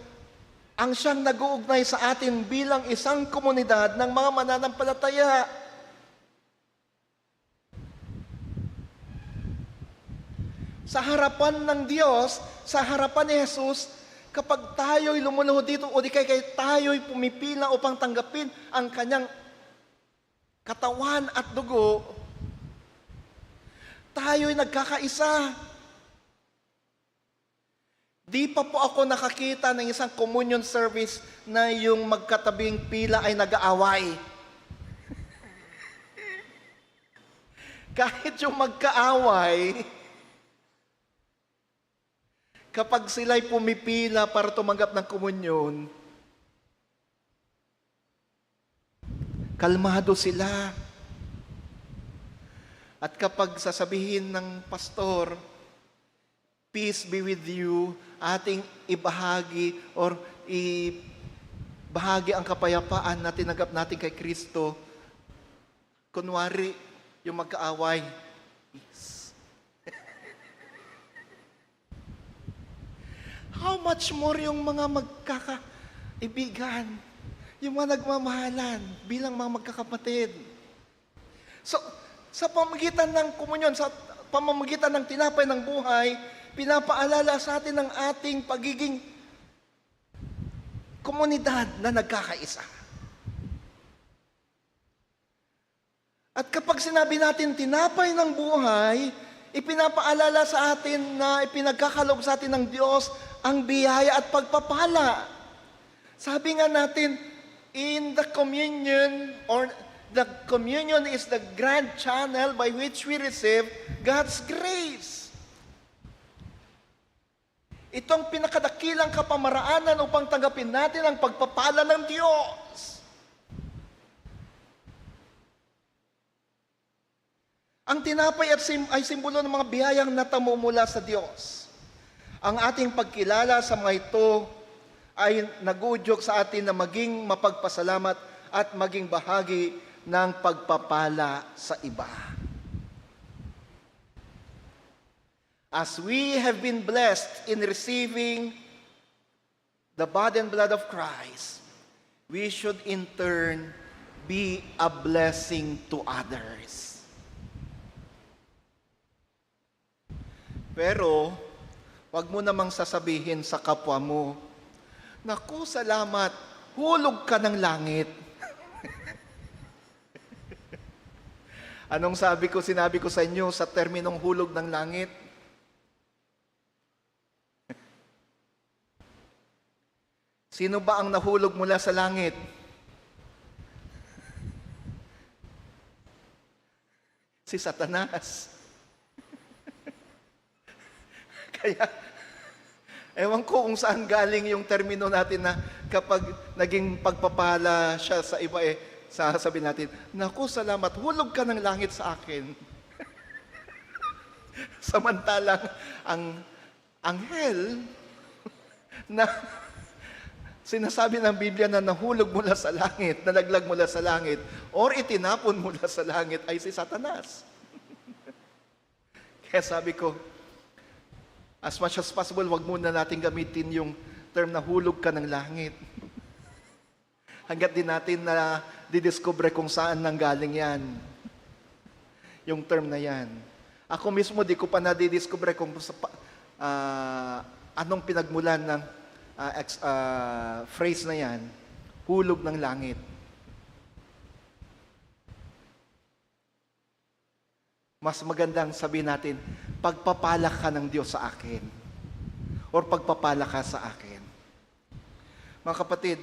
ang siyang nag-uugnay sa atin bilang isang komunidad ng mga mananampalataya. Sa harapan ng Diyos, sa harapan ni Jesus, kapag tayo'y lumuluhod dito o di kaya tayo'y pumipila upang tanggapin ang kanyang katawan at dugo, tayo'y nagkakaisa. Di pa po ako nakakita ng isang communion service na yung magkatabing pila ay nag-aaway. Kahit yung magkaaway, kapag sila'y pumipila para tumanggap ng komunyon, kalmado sila. At kapag sasabihin ng pastor, peace be with you, ating ibahagi or ibahagi ang kapayapaan na tinanggap natin kay Kristo, kunwari, yung magkaaway, peace. How much more yung mga magkakaibigan, yung mga nagmamahalan bilang mga magkakapatid. So, sa pamamagitan ng komunyon, sa pamamagitan ng tinapay ng buhay, pinapaalala sa atin ng ating pagiging komunidad na nagkakaisa. At kapag sinabi natin tinapay ng buhay, ipinapaalala sa atin na ipinagkakaloob sa atin ng Diyos ang biyaya at pagpapala. Sabi nga natin, in the communion, or the communion is the grand channel by which we receive God's grace. Itong pinakadakilang kapamaraanan upang tanggapin natin ang pagpapala ng Diyos. Ang tinapay ay simbolo ng mga biyayang natamo mula sa Diyos. Ang ating pagkilala sa mga ito ay nagudyok sa atin na maging mapagpasalamat at maging bahagi ng pagpapala sa iba. As we have been blessed in receiving the body and blood of Christ, we should in turn be a blessing to others. Pero, wag mo namang sasabihin sa kapwa mo, naku, salamat, hulog ka ng langit. Anong sinabi ko sa inyo sa terminong hulog ng langit? Sino ba ang nahulog mula sa langit? Si Satanas. Kaya, ewan ko kung saan galing yung termino natin na kapag naging pagpapala siya sa iba, sasabihin natin, naku, salamat, hulog ka ng langit sa akin. Samantalang, ang anghel na sinasabi ng Biblia na nahulog mula sa langit, nalaglag mula sa langit, or itinapon mula sa langit ay si Satanas. Kaya sabi ko, as much as possible, wag muna natin gamitin yung term na hulog ka ng langit. Hanggat din natin na didiscover kung saan nanggaling yan. Yung term na yan. Ako mismo, di ko pa nadidiscover kung anong pinagmulan ng phrase na yan, hulog ng langit. Mas magandang sabihin natin, pagpapala ka ng Diyos sa akin. Or pagpapala ka sa akin. Mga kapatid,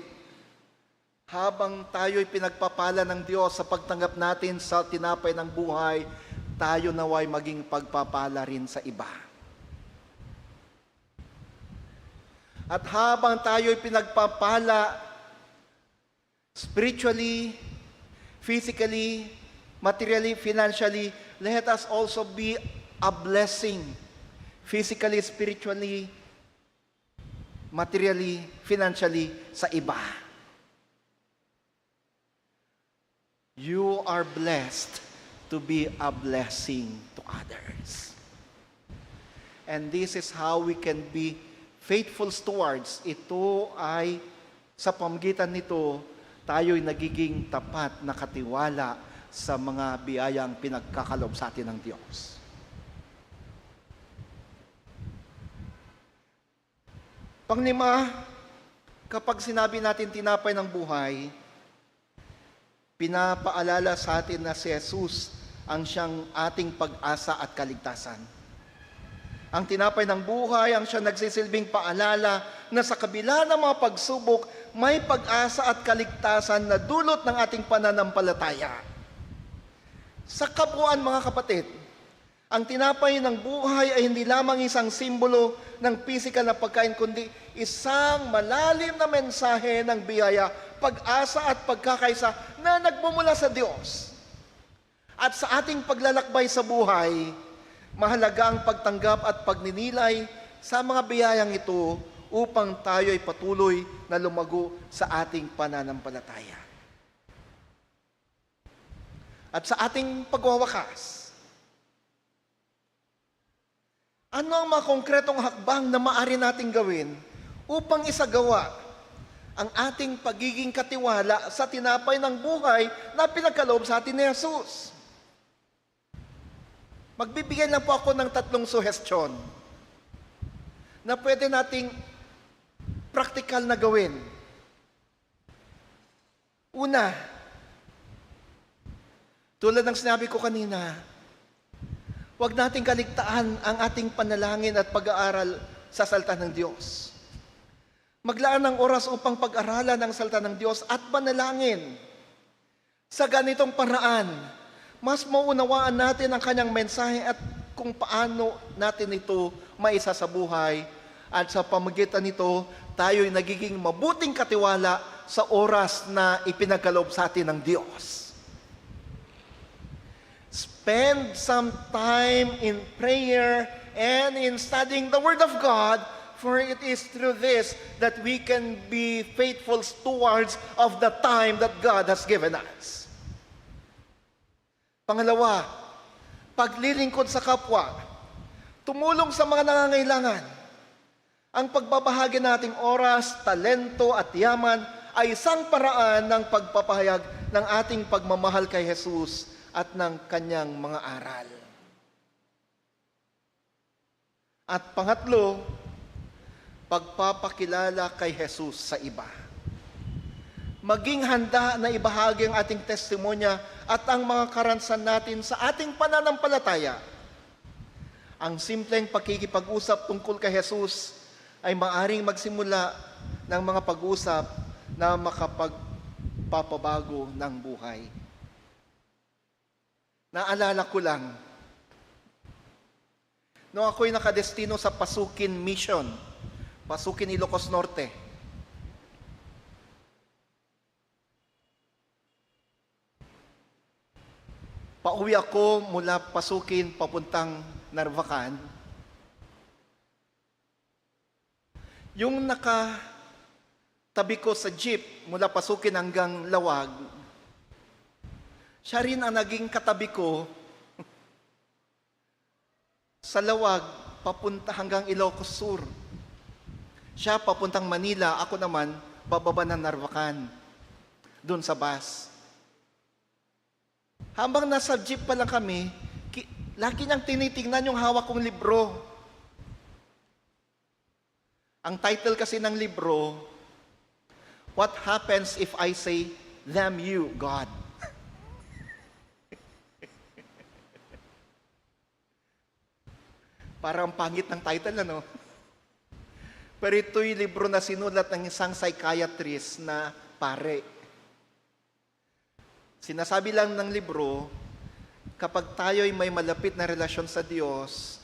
habang tayo'y pinagpapala ng Diyos sa pagtanggap natin sa tinapay ng buhay, tayo naway maging pagpapala rin sa iba. At habang tayo'y pinagpapala spiritually, physically, materially, financially, let us also be a blessing physically, spiritually, materially, financially sa iba. You are blessed to be a blessing to others. And this is how we can be faithful stewards. Ito ay, sa pamamagitan nito, tayo'y nagiging tapat na katiwala sa mga biyayang pinagkakalob sa atin ng Diyos. Panglima, kapag sinabi natin tinapay ng buhay, pinapaalala sa atin na si Jesus ang siyang ating pag-asa at kaligtasan. Ang tinapay ng buhay ang siyang nagsisilbing paalala na sa kabila ng mga pagsubok, may pag-asa at kaligtasan na dulot ng ating pananampalataya. Sa kabuuan, mga kapatid, ang tinapay ng buhay ay hindi lamang isang simbolo ng pisikal na pagkain, kundi isang malalim na mensahe ng biyaya, pag-asa at pagkakaisa na nagmumula sa Diyos. At sa ating paglalakbay sa buhay, mahalaga ang pagtanggap at pagninilay sa mga biyayang ito upang tayo ay patuloy na lumago sa ating pananampalataya. At sa ating pagwawakas, ano ang mga konkretong hakbang na maaari nating gawin upang isagawa ang ating pagiging katiwala sa tinapay ng buhay na pinagkaloob sa atin ni Jesus? Magbibigay lang po ako ng 3 suhestyon na pwede nating praktikal na gawin. Una, tulad ng sinabi ko kanina, huwag nating kaligtaan ang ating panalangin at pag-aaral sa salita ng Diyos. Maglaan ng oras upang pag-aralan ang salita ng Diyos at manalangin. Sa ganitong paraan, mas maunawaan natin ang kanyang mensahe at kung paano natin ito maisa sa buhay. At sa pamamagitan nito, tayo'y nagiging mabuting katiwala sa oras na ipinagkaloob sa atin ng Diyos. Spend some time in prayer and in studying the Word of God, for it is through this that we can be faithful stewards of the time that God has given us. Pangalawa, paglilingkod sa kapwa, tumulong sa mga nangangailangan. Ang pagbabahagi nating oras, talento at yaman ay isang paraan ng pagpapahayag ng ating pagmamahal kay Jesus at ng kanyang mga aral. At pangatlo, pagpapakilala kay Jesus sa iba. Maging handa na ibahagi ang ating testimonya at ang mga karansan natin sa ating pananampalataya. Ang simpleng pakikipag-usap tungkol kay Jesus ay maaring magsimula ng mga pag-usap na makapagpapabago ng buhay. Naalala ko lang, nung ako'y nakadestino sa Pasukin Mission, Pasukin Ilocos Norte, pauwi ako mula Pasukin papuntang Narvacan. Yung nakatabi ko sa jeep mula Pasukin hanggang Lawag, siya rin ang naging katabi ko sa Lawag papunta hanggang Ilocos Sur. Siya papuntang Manila, ako naman bababa ng Narvacan, doon sa bus. Habang nasa jeep pa lang kami, lagi niyang tinitingnan yung hawak kong libro. Ang title kasi ng libro, What Happens If I Say, Damn You, God? Parang pangit ng title, ano? Pero ito'y libro na sinulat ng isang psychiatrist na pare. Sinasabi lang ng libro, kapag tayo'y may malapit na relasyon sa Diyos,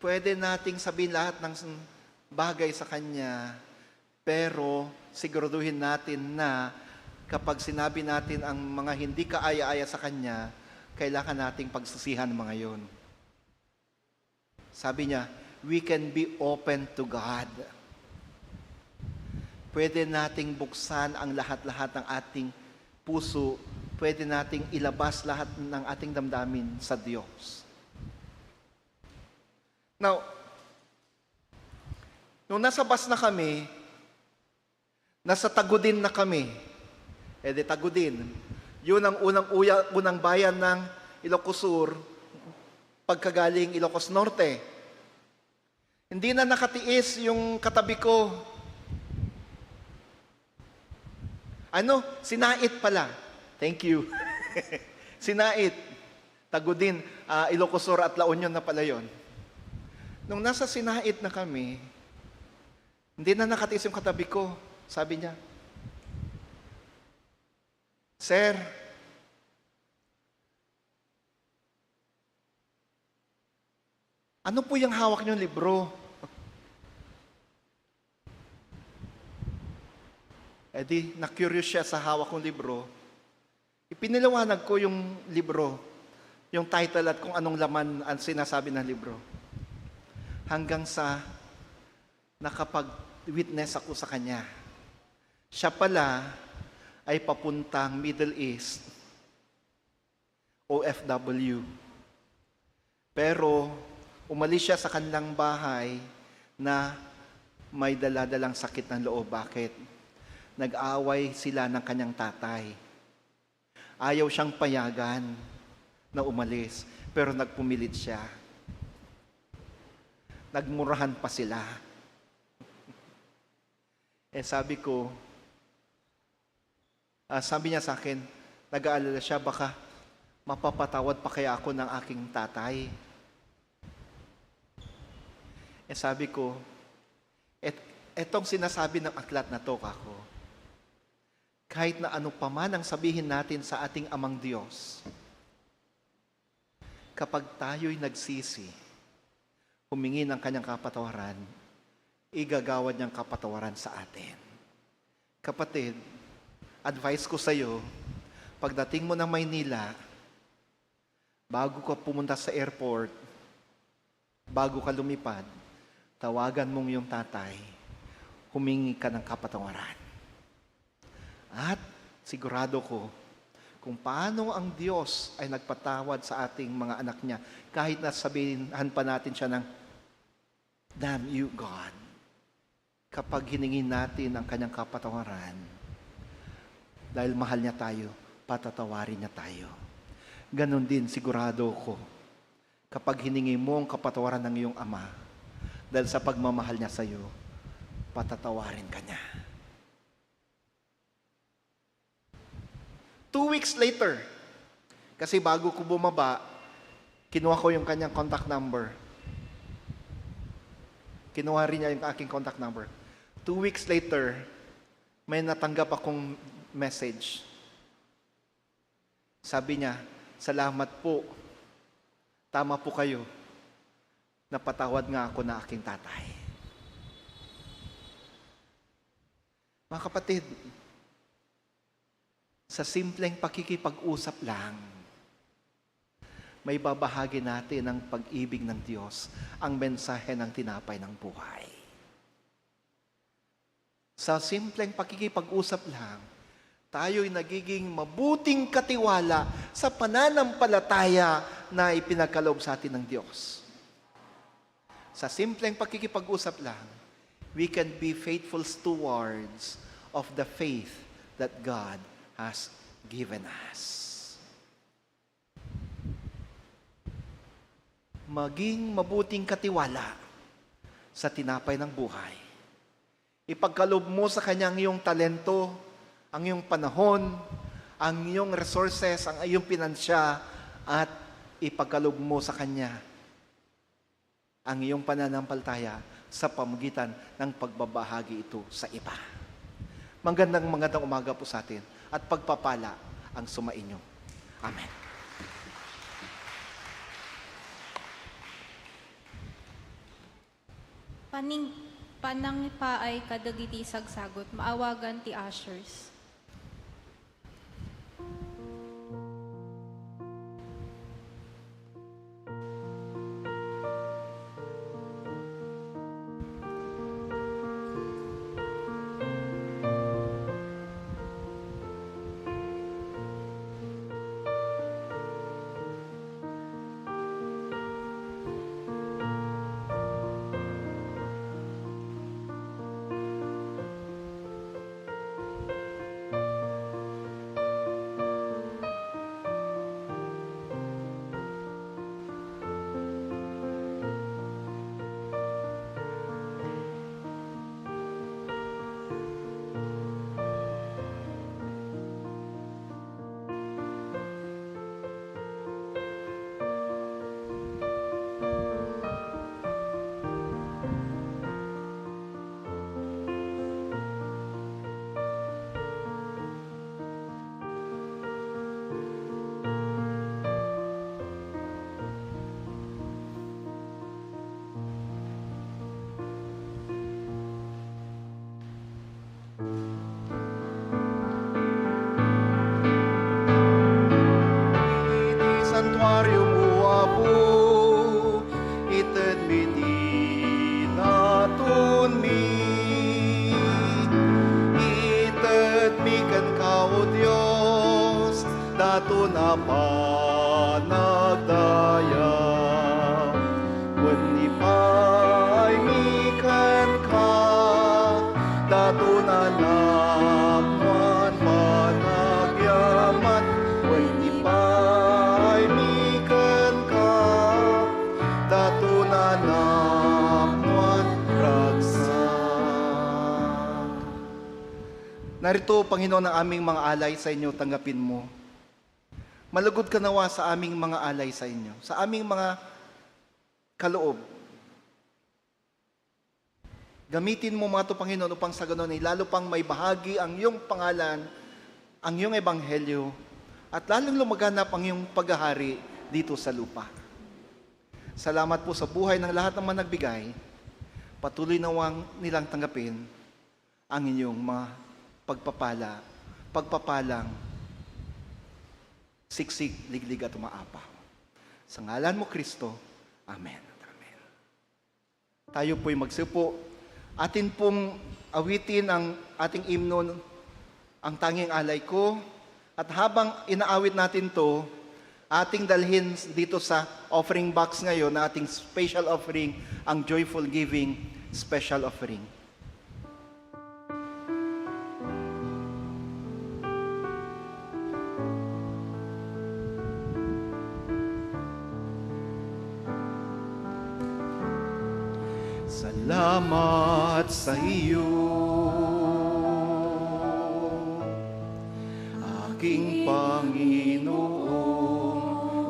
pwede nating sabihin lahat ng bagay sa Kanya, pero siguraduhin natin na kapag sinabi natin ang mga hindi kaaya-aya sa Kanya, kailangan nating pagsisihan mga yon. Sabi niya, we can be open to God. Pwede nating buksan ang lahat-lahat ng ating puso. Pwede nating ilabas lahat ng ating damdamin sa Diyos. Now, nung nasa bus na kami, nasa Tagudin na kami. Tagudin. Yun ang unang bayan ng Ilocos Sur, pagkagaling Ilocos Norte. Hindi na nakatiis yung katabi ko. Sinait pala. Thank you. Sinait. Tagudin, Ilocos Sur at La Union na pala yun. Nung nasa Sinait na kami, hindi na nakatiis yung katabi ko. Sabi niya, Sir, ano po yung hawak niyong libro? Na-curious siya sa hawak kong libro. Ipiniliwanag ko yung libro, yung title at kung anong laman ang sinasabi ng libro. Hanggang sa nakapag-witness ako sa kanya. Siya pala ay papuntang Middle East, OFW. Pero umalis siya sa kanilang bahay na may daladalang sakit ng loob. Bakit? Nag-aaway sila ng kanyang tatay. Ayaw siyang payagan na umalis, pero nagpumilit siya. Nagmurahan pa sila. Sabi niya sa akin, nag-aalala siya, baka mapapatawad pa kaya ako ng aking tatay. Sabi ko, etong sinasabi ng aklat na to, kako, kahit na ano pa man ang sabihin natin sa ating amang Diyos, kapag tayo'y nagsisi, humingi ng kanyang kapatawaran, igagawad niyang kapatawaran sa atin. Kapatid, advice ko sa iyo, pagdating mo ng Maynila, bago ka pumunta sa airport, bago ka lumipad, tawagan mong yung tatay, humingi ka ng kapatawaran. At sigurado ko, kung paano ang Diyos ay nagpatawad sa ating mga anak niya, kahit na sabihan pa natin siya ng, damn you, God. Kapag hiningin natin ang kanyang kapatawaran, dahil mahal niya tayo, patatawarin niya tayo. Ganon din, sigurado ko, kapag hiningi mo ang kapatawaran ng iyong ama, dahil sa pagmamahal niya sa iyo, patatawarin ka niya. 2 weeks later, kasi bago ko bumaba, kinuha ko yung kanyang contact number. Kinuha rin niya yung aking contact number. 2 weeks later, may natanggap akong message. Sabi niya, salamat po. Tama po kayo. Napatawad nga ako na aking tatay. Mga kapatid, sa simpleng pakikipag-usap lang, may babahagi natin ang pag-ibig ng Diyos, ang mensahe ng tinapay ng buhay. Sa simpleng pakikipag-usap lang, tayo'y nagiging mabuting katiwala sa pananampalataya na ipinagkaloob sa atin ng Diyos. Sa simpleng pakikipag-usap lang, we can be faithful stewards of the faith that God has given us. Maging mabuting katiwala sa tinapay ng buhay. Ipagkaloob mo sa Kanya ang iyong talento, ang iyong panahon, ang iyong resources, ang iyong pinansya, at ipagkaloob mo sa Kanya ang iyong pananampalataya sa pamagitan ng pagbabahagi ito sa iba. Magandang umaga po sa atin at pagpapala ang sumainyo. Amen. Panang pa ay kadagiti sagsagot, maawagan ti ushers. Santuarium uapu, ited midinatun mi, ited mi kan kau Dios, datun apa nagdaya, wenni pai mi kan ka, datun anak muan panagyaman, wenni pai mi kan ka, datun anak muan ragsak. Narito, Panginoon, ang aming mga alay sa inyo, tanggapin mo. Malugod ka nawa sa aming mga alay sa inyo, sa aming mga kaloob. Gamitin mo mga ito, Panginoon, upang sa ganon ay lalo pang may bahagi ang iyong pangalan, ang iyong ebanghelyo, at lalong lumaganap ang iyong paghahari dito sa lupa. Salamat po sa buhay ng lahat ng mga nagbigay. Patuloy nawang nilang tanggapin ang inyong mga pagpapalang, siksik, liglig at umaapaw. Sa ngalan mo, Kristo. Amen. Amen. Tayo po'y magsipo. Atin pong awitin ang ating himno, ang tanging alay ko. At habang inaawit natin to, ating dalhin dito sa offering box ngayon na ating special offering, ang Joyful Giving Special Offering. Salamat sa iyo, aking Panginoong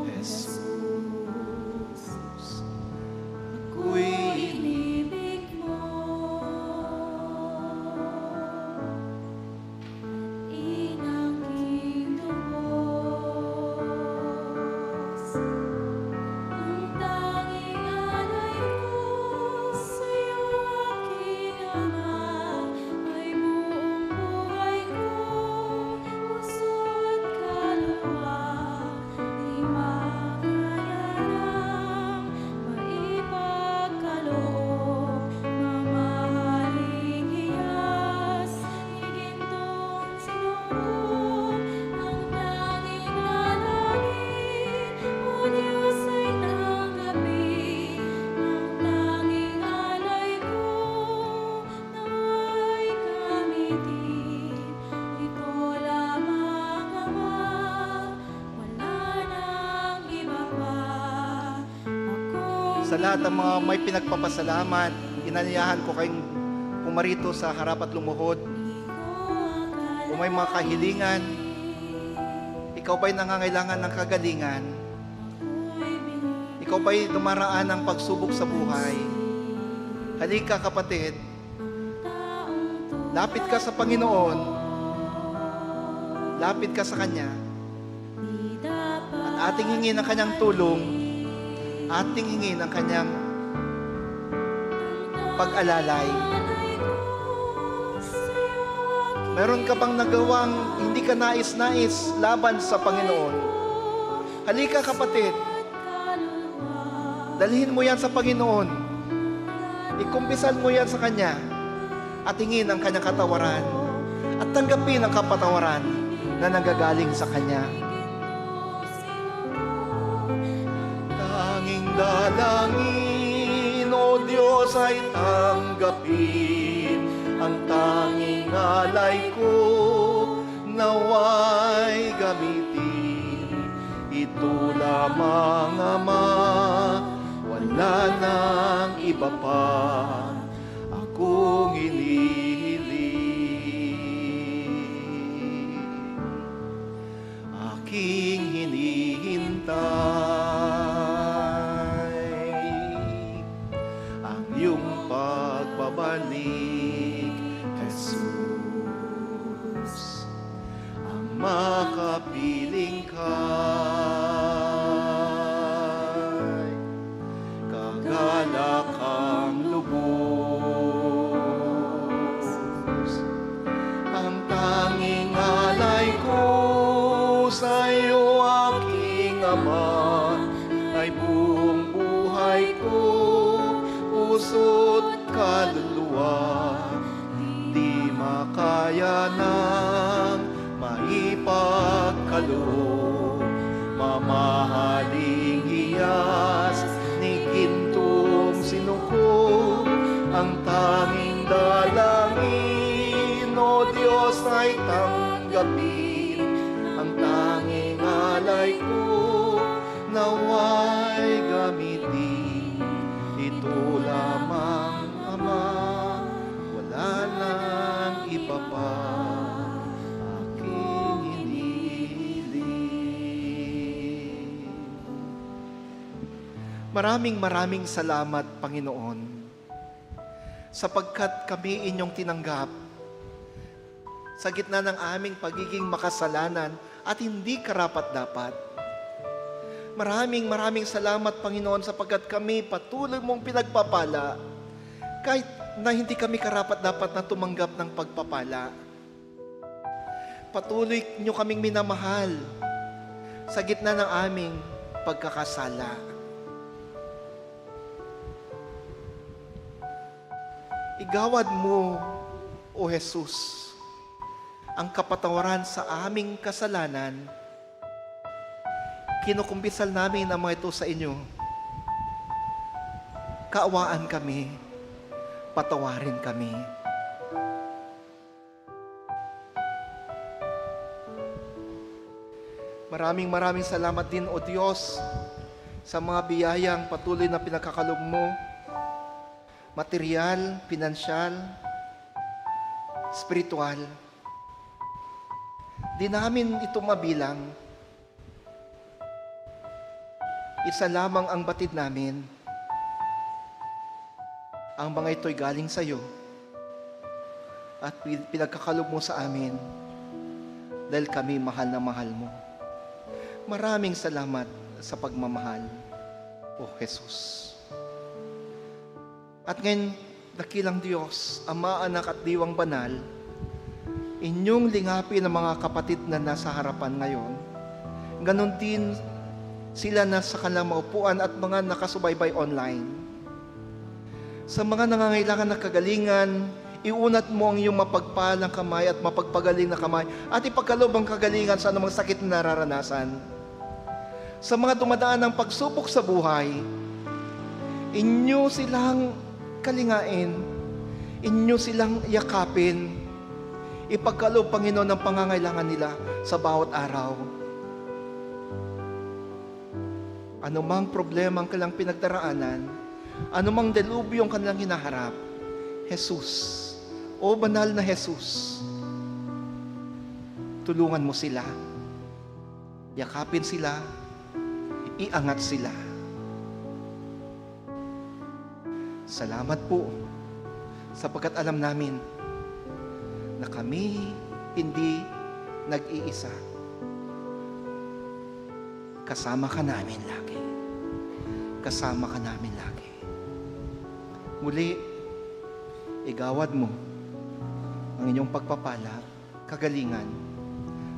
Jesus. Ako'y Inibig mo, inangking lubos, ang tanging alay ko sa'yo, aking Ama, ay buong buhay ko, puso't kaluluwa, di makayanan, maipagkaloob, mamahaling hiyas, higintong sinulog, ang tanging alangin, o Diyos ay tanggapin, ang tanging alay ko, nawa'y gamitin, ito lamang Ama, wala nang iba pa, ako Sa lahat ng mga may pinagpapasalamat, inanyayahan ko kayong pumarito sa harap at lumuhod. Kung may mga kahilingan, ikaw ba'y nangangailangan ng kagalingan? Ikaw ba'y dumaraan ng pagsubok sa buhay? Halika kapatid, lapit ka sa Panginoon, lapit ka sa Kanya, at ating hingin ang Kanyang tulong, ating hingin ang Kanyang pag-alalay. Meron ka bang nagawang hindi ka nais-nais laban sa Panginoon? Halika kapatid, dalhin mo yan sa Panginoon. Ikumpisan mo yan sa Kanya at hingin ang Kanyang katawaran at tanggapin ang kapatawaran na nanggagaling sa Kanya. Tanging dalangin, O Diyos, ay tanggapin ang tanging alay ko, nawa'y gamitin. Ito lamang Ama, wala nang iba pa akong hinihiling. Aking hinihintay ang iyong pagbabalik, Jesus, ang makapiling kay kagalakang lubos. Ang tanging alay ko sa iyo, aking Ama, ay buong buhay ko, puso't kaluluwa, di makaya nang maipagkaloob, mamahaling hiyas ni gintong sinuko, ang tanging dalangin, O Diyos, ay tanggapin ang tanging alay ko, nawa'y gamitin. Ito lamang Ama, wala nang iba pa aking hinihiling. Maraming salamat, Panginoon, sapagkat kami inyong tinanggap sa gitna ng aming pagiging makasalanan at hindi karapat-dapat. Maraming salamat, Panginoon, sapagkat kami patuloy mong pinagpapala kahit na hindi kami karapat-dapat na tumanggap ng pagpapala. Patuloy nyo kaming minamahal sa gitna ng aming pagkakasala. Igawad mo, O Jesus, ang kapatawaran sa aming kasalanan. Kinukumbisal namin ang mga ito sa inyo. Kaawaan kami, patawarin kami. Maraming salamat din, O Diyos, sa mga biyayang patuloy na pinakakalob mo, material, pinansyal, spiritual. Di namin ito mabilang. Isa lamang ang batid namin. Ang mga ito'y galing sa iyo at pinagkakalob mo sa amin dahil kami mahal na mahal mo. Maraming salamat sa pagmamahal, O Jesus. At ngayon, dakilang Diyos, Ama, Anak at Diwang Banal, inyong lingapin ang mga kapatid na nasa harapan ngayon. Ganon din sila na sa kanilang maupuan at mga nakasubaybay online. Sa mga nangangailangan ng kagalingan, iunat mo ang iyong mapagpalang kamay at mapagpagaling na kamay at ipagkalob ang kagalingan sa anumang sakit na nararanasan. Sa mga dumadaan ng pagsubok sa buhay, inyo silang kalingain, inyo silang yakapin, ipagkalob, Panginoon, ang pangangailangan nila sa bawat araw. Anumang problema ang kanilang pinagdaraanan, anumang delubyong kanilang hinaharap, Jesus, O banal na Jesus, tulungan mo sila, yakapin sila, iangat sila. Salamat po sapagkat alam namin na kami hindi nag-iisa. Kasama ka namin lagi. Kasama ka namin lagi. Muli, igawad mo ang inyong pagpapala, kagalingan,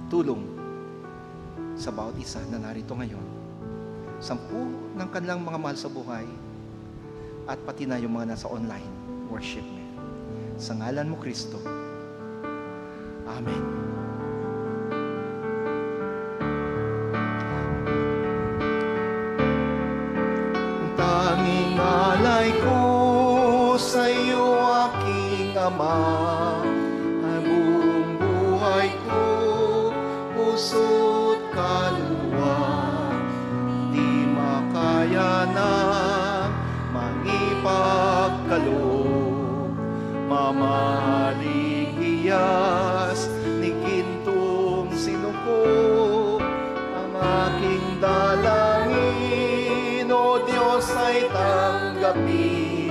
tulong sa bawat isa na narito ngayon. 10 ng kanilang mga mahal sa buhay at pati na yung mga nasa online worship. Sa ngalan mo, Kristo. Amen. Ang tanging alay ko sa iyo, aking Ama, ang buong buhay ko, puso't kaluluwa, di makaya na mangipagkaloob, mamahaling hiyas ni gintong sinuko, ang aking dalangin, O Diyos, ay tanggapin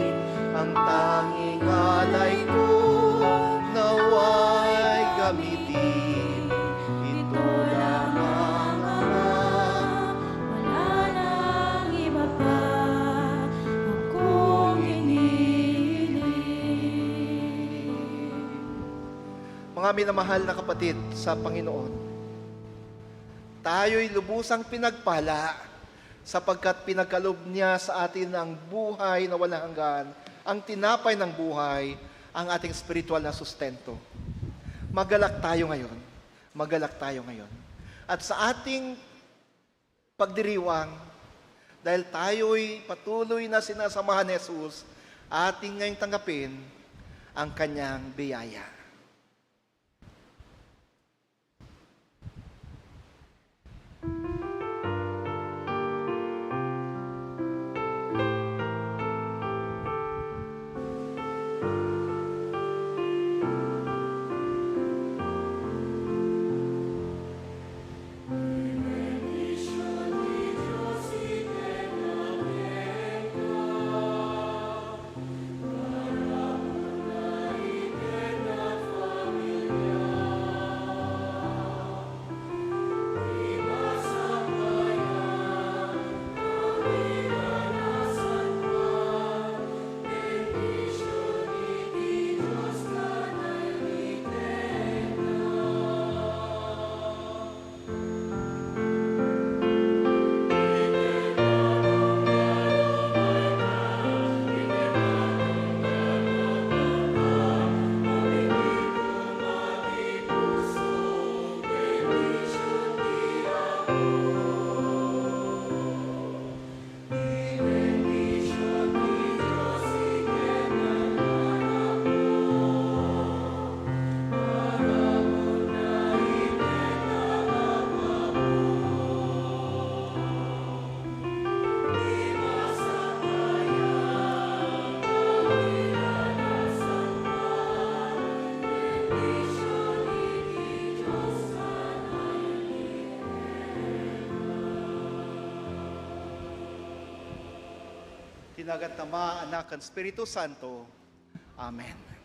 ang tanging alay ko, naway gamitin ito lamang, Ama. Wala nang iba pa akong hinihiling. Mga minamahal na kapatid sa Panginoon, tayo'y lubusang pinagpala sapagkat pinagkalob niya sa atin ang buhay na walang hanggan, ang tinapay ng buhay, ang ating spiritual na sustento. Magalak tayo ngayon. Magalak tayo ngayon. At sa ating pagdiriwang, dahil tayo'y patuloy na sinasamahan ni Jesus, ating ngayong tanggapin ang kanyang biyaya. Kinagat Ama, Anak, at Espiritu Santo. Amen.